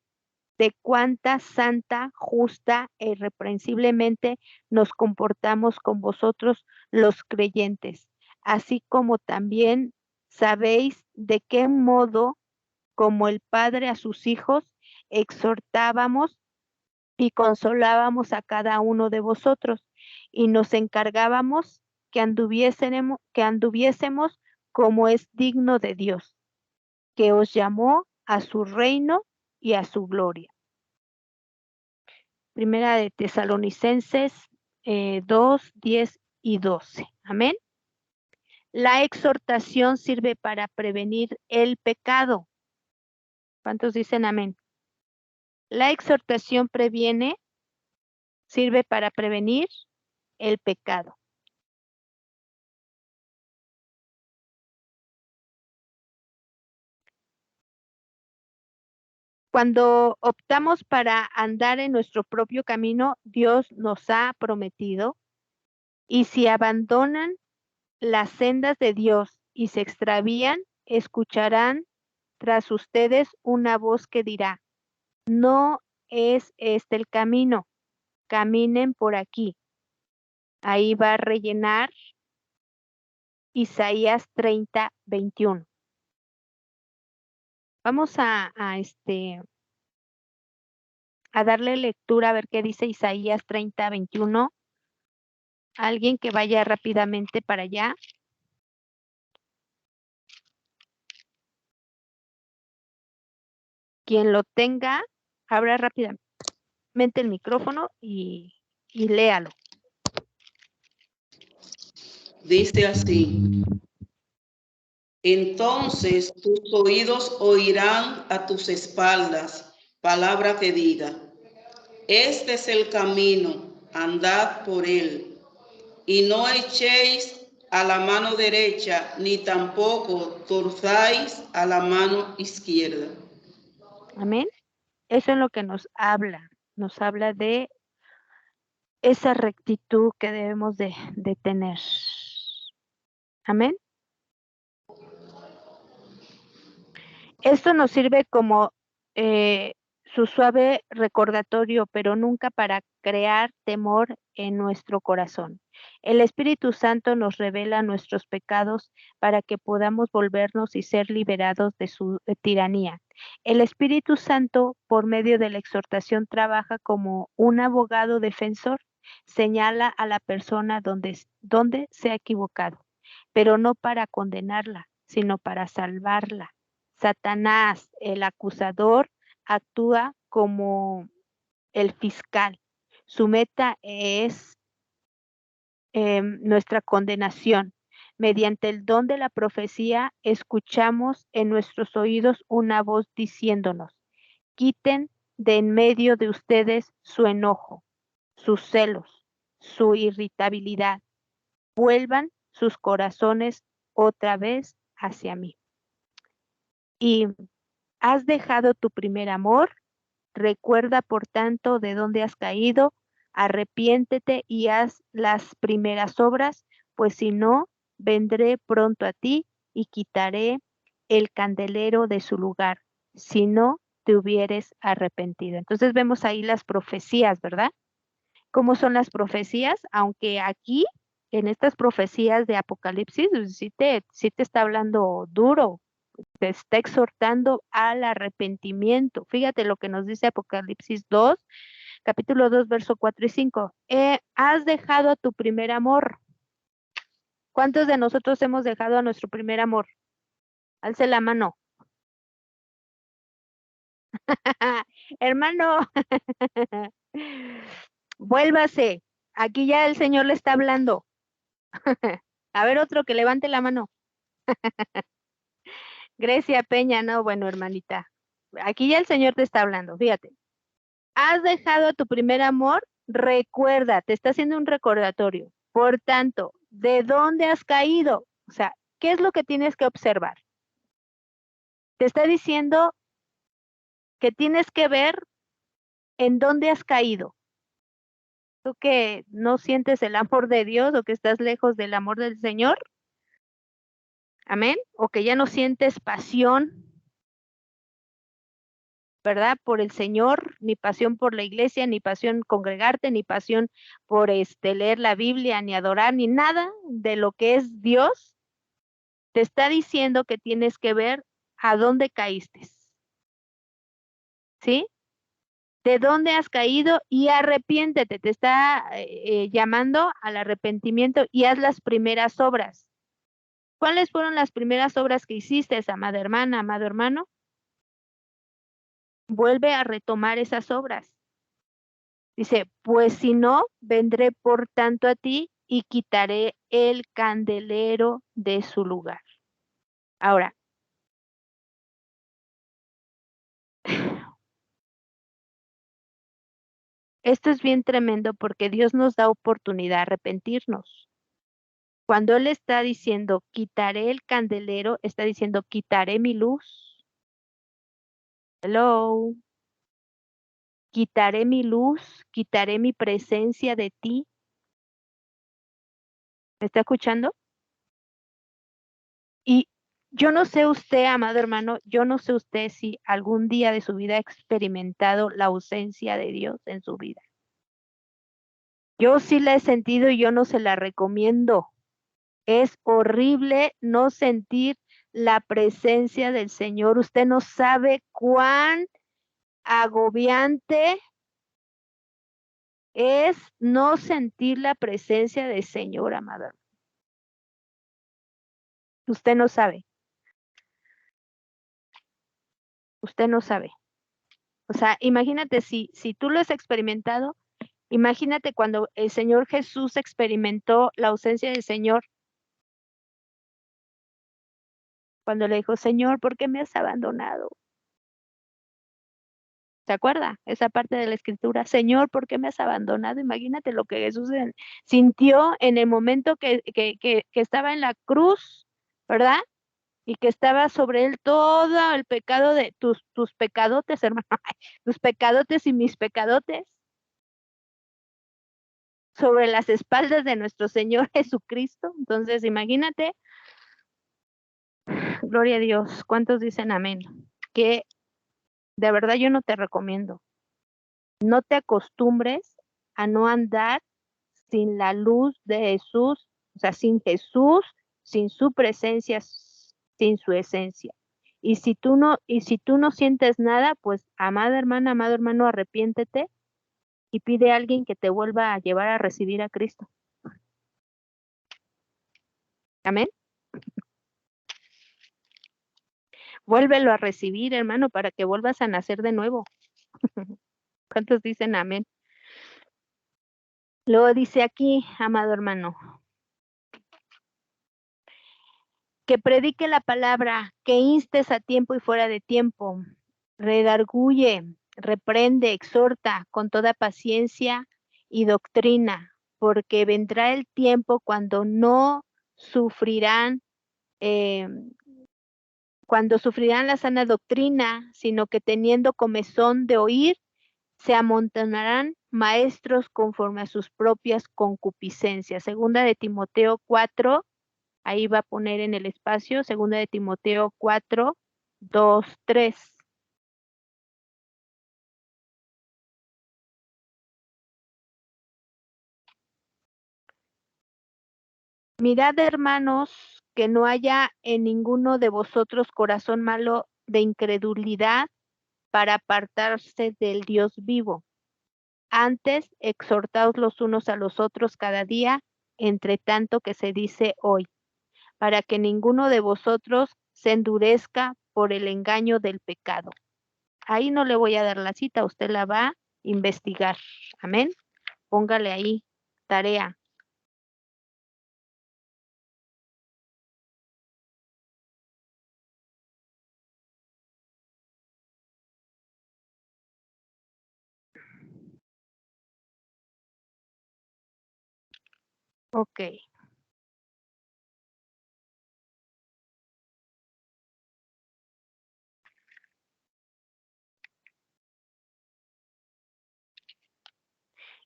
S2: de cuánta santa, justa e irreprensiblemente nos comportamos con vosotros los creyentes, así como también sabéis de qué modo, como el Padre a sus hijos, exhortábamos y consolábamos a cada uno de vosotros, y nos encargábamos que anduviésemos como es digno de Dios, que os llamó a su reino y a su gloria. Primera de Tesalonicenses 2, 10 y 12. Amén. La exhortación sirve para prevenir el pecado. ¿Cuántos dicen amén? La exhortación sirve para prevenir el pecado. Cuando optamos para andar en nuestro propio camino, Dios nos ha prometido, y si abandonan las sendas de Dios y se extravían, escucharán tras ustedes una voz que dirá, no es este el camino, caminen por aquí. Ahí va a rellenar Isaías 30, 21. Vamos a darle lectura a ver qué dice Isaías 30, 21. Alguien que vaya rápidamente para allá. Quien lo tenga, abra rápidamente el micrófono y léalo.
S6: Dice así: entonces tus oídos oirán a tus espaldas palabra que diga, este es el camino, andad por él, y no echéis a la mano derecha, ni tampoco torzáis a la mano izquierda.
S2: Amén. Eso es lo que nos habla de esa rectitud que debemos de tener. Amén. Esto nos sirve como su suave recordatorio, pero nunca para crear temor en nuestro corazón. El Espíritu Santo nos revela nuestros pecados para que podamos volvernos y ser liberados de su tiranía. El Espíritu Santo, por medio de la exhortación, trabaja como un abogado defensor, señala a la persona donde se ha equivocado, pero no para condenarla, sino para salvarla. Satanás, el acusador, actúa como el fiscal. Su meta es nuestra condenación. Mediante el don de la profecía, escuchamos en nuestros oídos una voz diciéndonos, quiten de en medio de ustedes su enojo, sus celos, su irritabilidad. Vuelvan sus corazones otra vez hacia mí. Y has dejado tu primer amor. Recuerda, por tanto, de dónde has caído. Arrepiéntete y haz las primeras obras, pues si no, vendré pronto a ti y quitaré el candelero de su lugar, si no te hubieres arrepentido. Entonces vemos ahí las profecías, ¿verdad? ¿Cómo son las profecías? Aunque aquí, en estas profecías de Apocalipsis, sí te está hablando duro, te está exhortando al arrepentimiento. Fíjate lo que nos dice Apocalipsis 2, capítulo 2, verso 4 y 5. Has dejado a tu primer amor. ¿Cuántos de nosotros hemos dejado a nuestro primer amor? Alce la mano. Hermano, vuélvase. Aquí ya el Señor le está hablando. A ver, otro que levante la mano. Grecia Peña, no, bueno, hermanita. Aquí ya el Señor te está hablando, fíjate. Has dejado a tu primer amor, recuerda, te está haciendo un recordatorio. Por tanto, ¿de dónde has caído? O sea, ¿qué es lo que tienes que observar? Te está diciendo que tienes que ver en dónde has caído. Tú que no sientes el amor de Dios o que estás lejos del amor del Señor. Amén. O que ya no sientes pasión, ¿verdad? Por el Señor, ni pasión por la iglesia, ni pasión congregarte, ni pasión por leer la Biblia, ni adorar, ni nada de lo que es Dios. Te está diciendo que tienes que ver a dónde caíste. ¿Sí? ¿De dónde has caído? Y arrepiéntete. Te está llamando al arrepentimiento y haz las primeras obras. ¿Cuáles fueron las primeras obras que hiciste, amada hermana, amado hermano? Vuelve a retomar esas obras. Dice, pues si no, vendré por tanto a ti y quitaré el candelero de su lugar. Ahora, esto es bien tremendo porque Dios nos da oportunidad de arrepentirnos. Cuando Él está diciendo, quitaré el candelero, está diciendo, quitaré mi luz. Hello. Quitaré mi luz, quitaré mi presencia de ti. ¿Me está escuchando? Y yo no sé usted, amado hermano, yo no sé usted si algún día de su vida ha experimentado la ausencia de Dios en su vida. Yo sí la he sentido y yo no se la recomiendo. Es horrible no sentir la presencia del Señor. Usted no sabe cuán agobiante es no sentir la presencia del Señor, amado. Usted no sabe. Usted no sabe. O sea, imagínate si tú lo has experimentado, imagínate cuando el Señor Jesús experimentó la ausencia del Señor. Cuando le dijo, Señor, ¿por qué me has abandonado? ¿Se acuerda? Esa parte de la escritura, Señor, ¿por qué me has abandonado? Imagínate lo que Jesús sintió en el momento que estaba en la cruz, ¿verdad? Y que estaba sobre él todo el pecado de tus pecadotes, hermano, tus pecadotes y mis pecadotes, sobre las espaldas de nuestro Señor Jesucristo. Entonces, imagínate, gloria a Dios, ¿cuántos dicen amén? Que de verdad yo no te recomiendo. No te acostumbres a no andar sin la luz de Jesús, o sea, sin Jesús, sin su presencia, sin su esencia. Y si tú no sientes nada, pues amada hermana, amado hermano, arrepiéntete y pide a alguien que te vuelva a llevar a recibir a Cristo. Amén. Vuélvelo a recibir, hermano, para que vuelvas a nacer de nuevo. ¿Cuántos dicen amén? Luego dice aquí, amado hermano, que predique la palabra, que instes a tiempo y fuera de tiempo, redarguye, reprende, exhorta con toda paciencia y doctrina. porque vendrá el tiempo cuando no sufrirán, la sana doctrina, sino que teniendo comezón de oír, se amontonarán maestros conforme a sus propias concupiscencias. Segunda de Timoteo 4, ahí va a poner en el espacio, segunda de Timoteo 4, 2, 3. Mirad, hermanos, que no haya en ninguno de vosotros corazón malo de incredulidad para apartarse del Dios vivo. Antes, exhortaos los unos a los otros cada día, entre tanto que se dice hoy, para que ninguno de vosotros se endurezca por el engaño del pecado. Ahí no le voy a dar la cita, usted la va a investigar. Amén. Póngale ahí, tarea. Ok.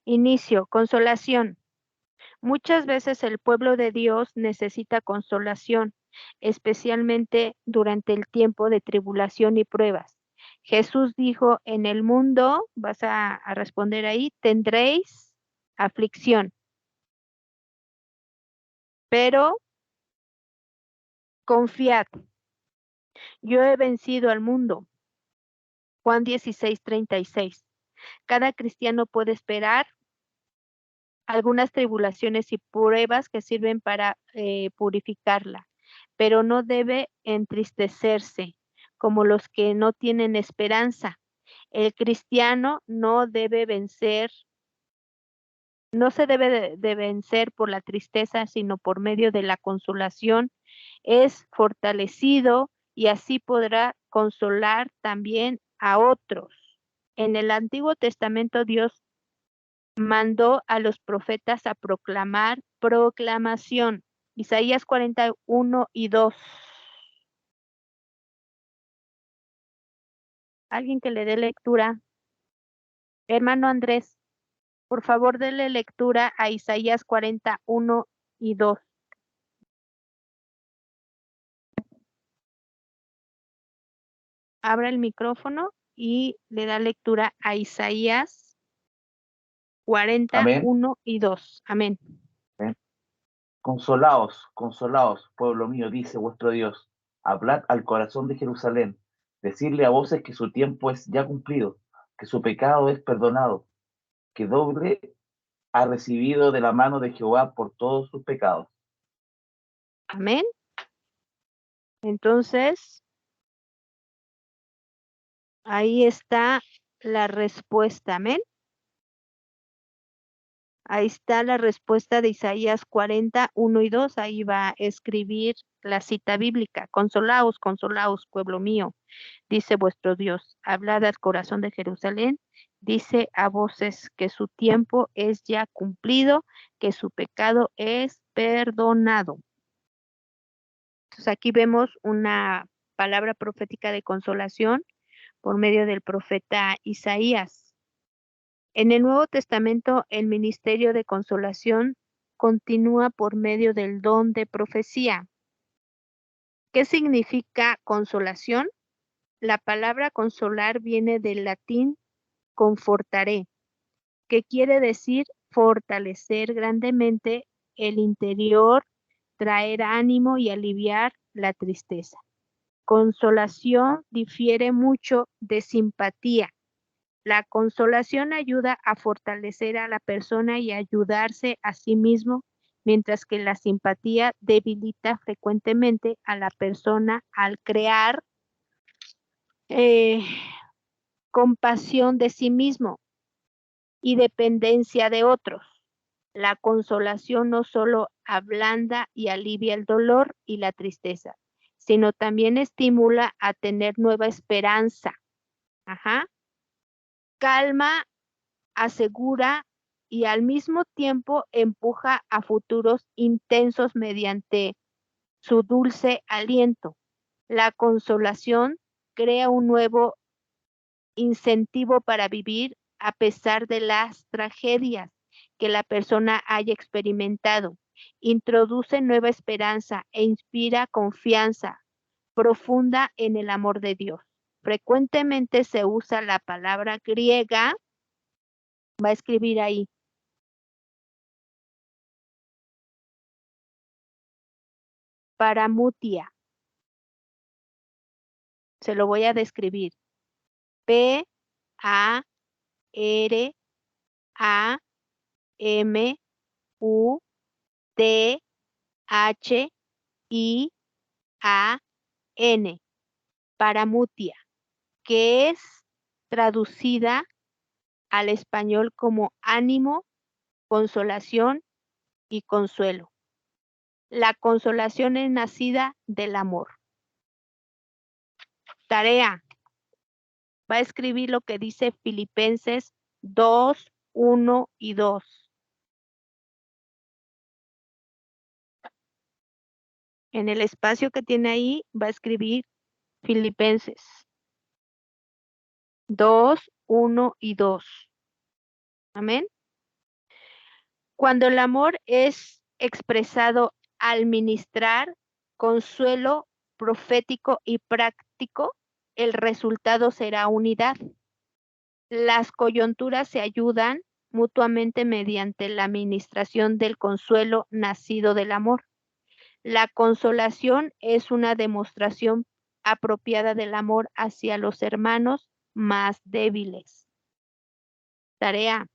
S2: Inicio, consolación. Muchas veces el pueblo de Dios necesita consolación, especialmente durante el tiempo de tribulación y pruebas. Jesús dijo, en el mundo, vas a responder ahí, tendréis aflicción, pero confiad, yo he vencido al mundo. Juan 16:36. Cada cristiano puede esperar algunas tribulaciones y pruebas que sirven para purificarla, pero no debe entristecerse como los que no tienen esperanza. El cristiano no debe vencer, no se debe de vencer por la tristeza, sino por medio de la consolación. Es fortalecido y así podrá consolar también a otros. En el Antiguo Testamento Dios mandó a los profetas a proclamar proclamación. Isaías 41 y 2. Alguien que le dé lectura. Hermano Andrés, por favor, dele lectura a Isaías 41 y 2. Abra el micrófono y le da lectura a Isaías 41 y 2. Amén.
S7: Consolaos, consolaos, pueblo mío, dice vuestro Dios. Hablad al corazón de Jerusalén. Decidle a voces que su tiempo es ya cumplido, que su pecado es perdonado, que doble ha recibido de la mano de Jehová por todos sus pecados.
S2: Amén. Entonces, ahí está la respuesta. Amén. Ahí está la respuesta de Isaías 41 y 2. Ahí va a escribir la cita bíblica. Consolaos, consolaos, pueblo mío, dice vuestro Dios. Hablad al corazón de Jerusalén. Dice a voces que su tiempo es ya cumplido, que su pecado es perdonado. Entonces aquí vemos una palabra profética de consolación por medio del profeta Isaías. En el Nuevo Testamento, el ministerio de consolación continúa por medio del don de profecía. ¿Qué significa consolación? La palabra consolar viene del latín confortare, que quiere decir fortalecer grandemente el interior, traer ánimo y aliviar la tristeza. Consolación difiere mucho de simpatía. La consolación ayuda a fortalecer a la persona y a ayudarse a sí mismo, mientras que la simpatía debilita frecuentemente a la persona al crear compasión de sí mismo y dependencia de otros. La consolación no solo ablanda y alivia el dolor y la tristeza, sino también estimula a tener nueva esperanza. Calma, asegura y al mismo tiempo empuja a futuros intensos mediante su dulce aliento. La consolación crea un nuevo incentivo para vivir a pesar de las tragedias que la persona haya experimentado. Introduce nueva esperanza e inspira confianza profunda en el amor de Dios. Frecuentemente se usa la palabra griega, va a escribir ahí, paramutia. Se lo voy a describir. P A R A M U T H I A N, paramutia, que es traducida al español como ánimo, consolación y consuelo. La consolación es nacida del amor. Tarea. Va a escribir lo que dice Filipenses 2, 1 y 2. En el espacio que tiene ahí va a escribir Filipenses 2, 1 y 2. Amén. Cuando el amor es expresado al ministrar consuelo profético y práctico, el resultado será unidad. Las coyunturas se ayudan mutuamente mediante la administración del consuelo nacido del amor. La consolación es una demostración apropiada del amor hacia los hermanos más débiles. Tarea.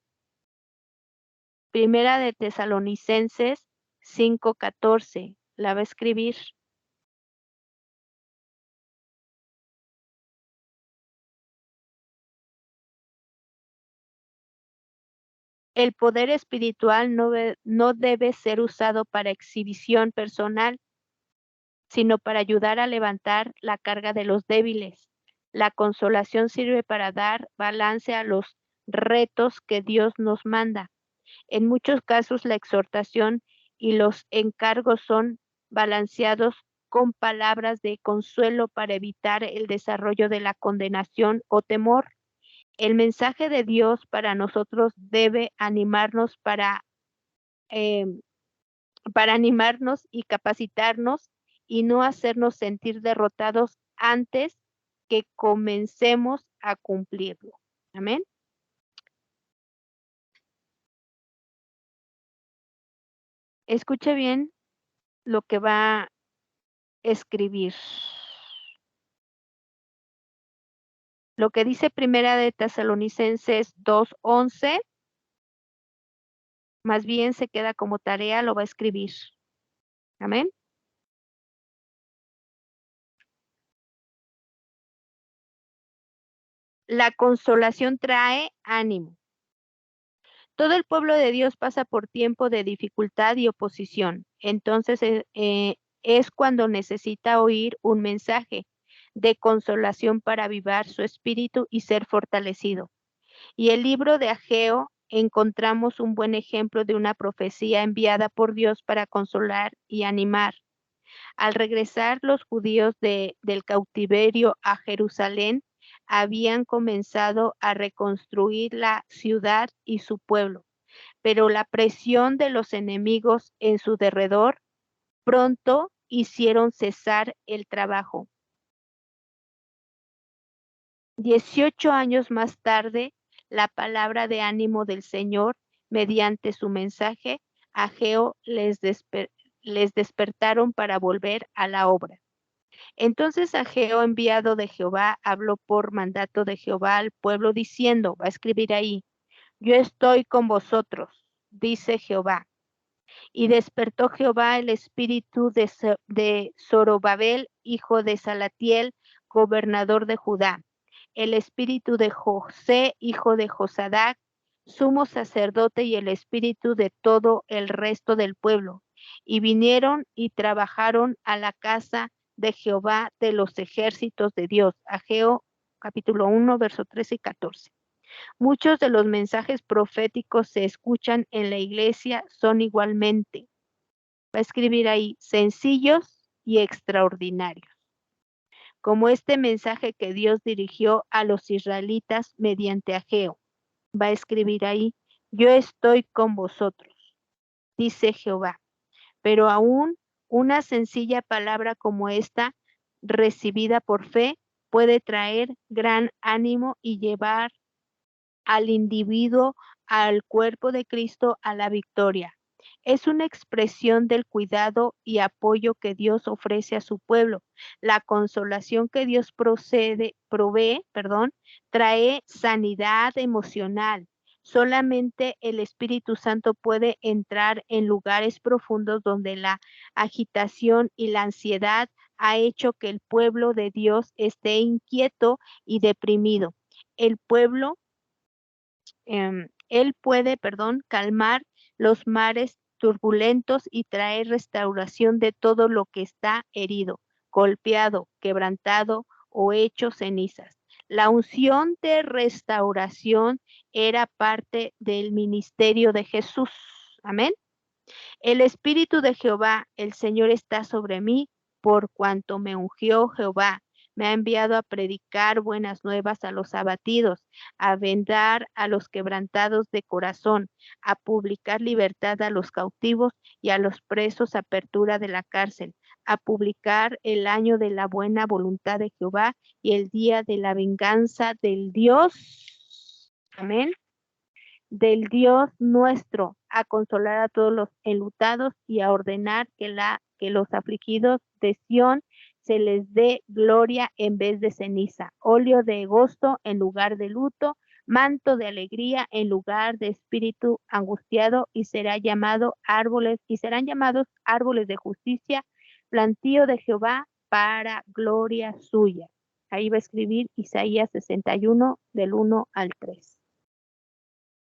S2: Primera de Tesalonicenses 5:14. La va a escribir. El poder espiritual no debe ser usado para exhibición personal, sino para ayudar a levantar la carga de los débiles. La consolación sirve para dar balance a los retos que Dios nos manda. En muchos casos, la exhortación y los encargos son balanceados con palabras de consuelo para evitar el desarrollo de la condenación o temor. El mensaje de Dios para nosotros debe animarnos para animarnos y capacitarnos y no hacernos sentir derrotados antes que comencemos a cumplirlo. Amén. Escuche bien lo que va a escribir. Lo que dice Primera de Tesalonicenses 2:11, más bien se queda como tarea, lo va a escribir. Amén. La consolación trae ánimo. Todo el pueblo de Dios pasa por tiempo de dificultad y oposición. Entonces es cuando necesita oír un mensaje de consolación para avivar su espíritu y ser fortalecido. Y el libro de Ageo encontramos un buen ejemplo de una profecía enviada por Dios para consolar y animar. Al regresar los judíos del cautiverio a Jerusalén, habían comenzado a reconstruir la ciudad y su pueblo, pero la presión de los enemigos en su derredor pronto hicieron cesar el trabajo. 18 años más tarde, la palabra de ánimo del Señor, mediante su mensaje, Ageo les despertaron para volver a la obra. Entonces Ageo, enviado de Jehová, habló por mandato de Jehová al pueblo diciendo, va a escribir ahí, yo estoy con vosotros, dice Jehová. Y despertó Jehová el espíritu de Zorobabel, hijo de Salatiel, gobernador de Judá, el espíritu de José, hijo de Josadac, sumo sacerdote, y el espíritu de todo el resto del pueblo. Y vinieron y trabajaron a la casa de Jehová de los ejércitos de Dios. Ageo capítulo 1, verso 13 y 14. Muchos de los mensajes proféticos se escuchan en la iglesia son igualmente, va a escribir ahí, sencillos y extraordinarios. Como este mensaje que Dios dirigió a los israelitas mediante Ageo. Va a escribir ahí, yo estoy con vosotros, dice Jehová. Pero aún una sencilla palabra como esta, recibida por fe, puede traer gran ánimo y llevar al individuo, al cuerpo de Cristo, a la victoria. Es una expresión del cuidado y apoyo que Dios ofrece a su pueblo. La consolación que Dios provee, trae sanidad emocional. Solamente el Espíritu Santo puede entrar en lugares profundos donde la agitación y la ansiedad ha hecho que el pueblo de Dios esté inquieto y deprimido. El pueblo Él puede, calmar los mares turbulentos y traer restauración de todo lo que está herido, golpeado, quebrantado o hecho cenizas. La unción de restauración era parte del ministerio de Jesús. Amén. El Espíritu de Jehová, el Señor, está sobre mí, por cuanto me ungió Jehová. Me ha enviado a predicar buenas nuevas a los abatidos, a vendar a los quebrantados de corazón, a publicar libertad a los cautivos y a los presos apertura de la cárcel, a publicar el año de la buena voluntad de Jehová y el día de la venganza del Dios. Amén. Del Dios nuestro, a consolar a todos los enlutados y a ordenar que los afligidos de Sión se les dé gloria en vez de ceniza, óleo de gozo en lugar de luto, manto de alegría en lugar de espíritu angustiado, y serán llamados árboles de justicia, plantío de Jehová para gloria suya. Ahí va a escribir Isaías 61 del 1 al 3.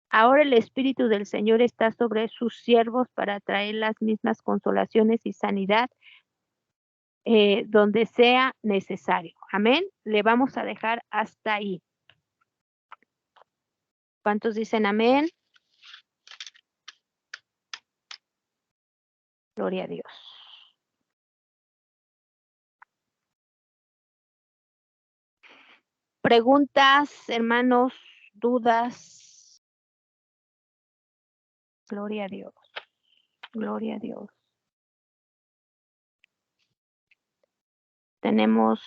S2: Ahora el Espíritu del Señor está sobre sus siervos para traer las mismas consolaciones y sanidad donde sea necesario. Amén. Le vamos a dejar hasta ahí. ¿Cuántos dicen amén? Gloria a Dios. Preguntas, hermanos, dudas. Gloria a Dios. Gloria a Dios. Tenemos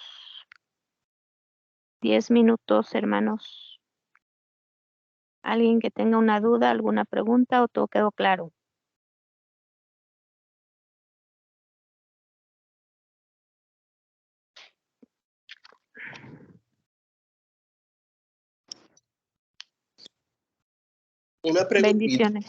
S2: 10 minutos, hermanos. ¿Alguien que tenga una duda, alguna pregunta o todo quedó claro?
S3: Una preguntita.
S2: Bendiciones.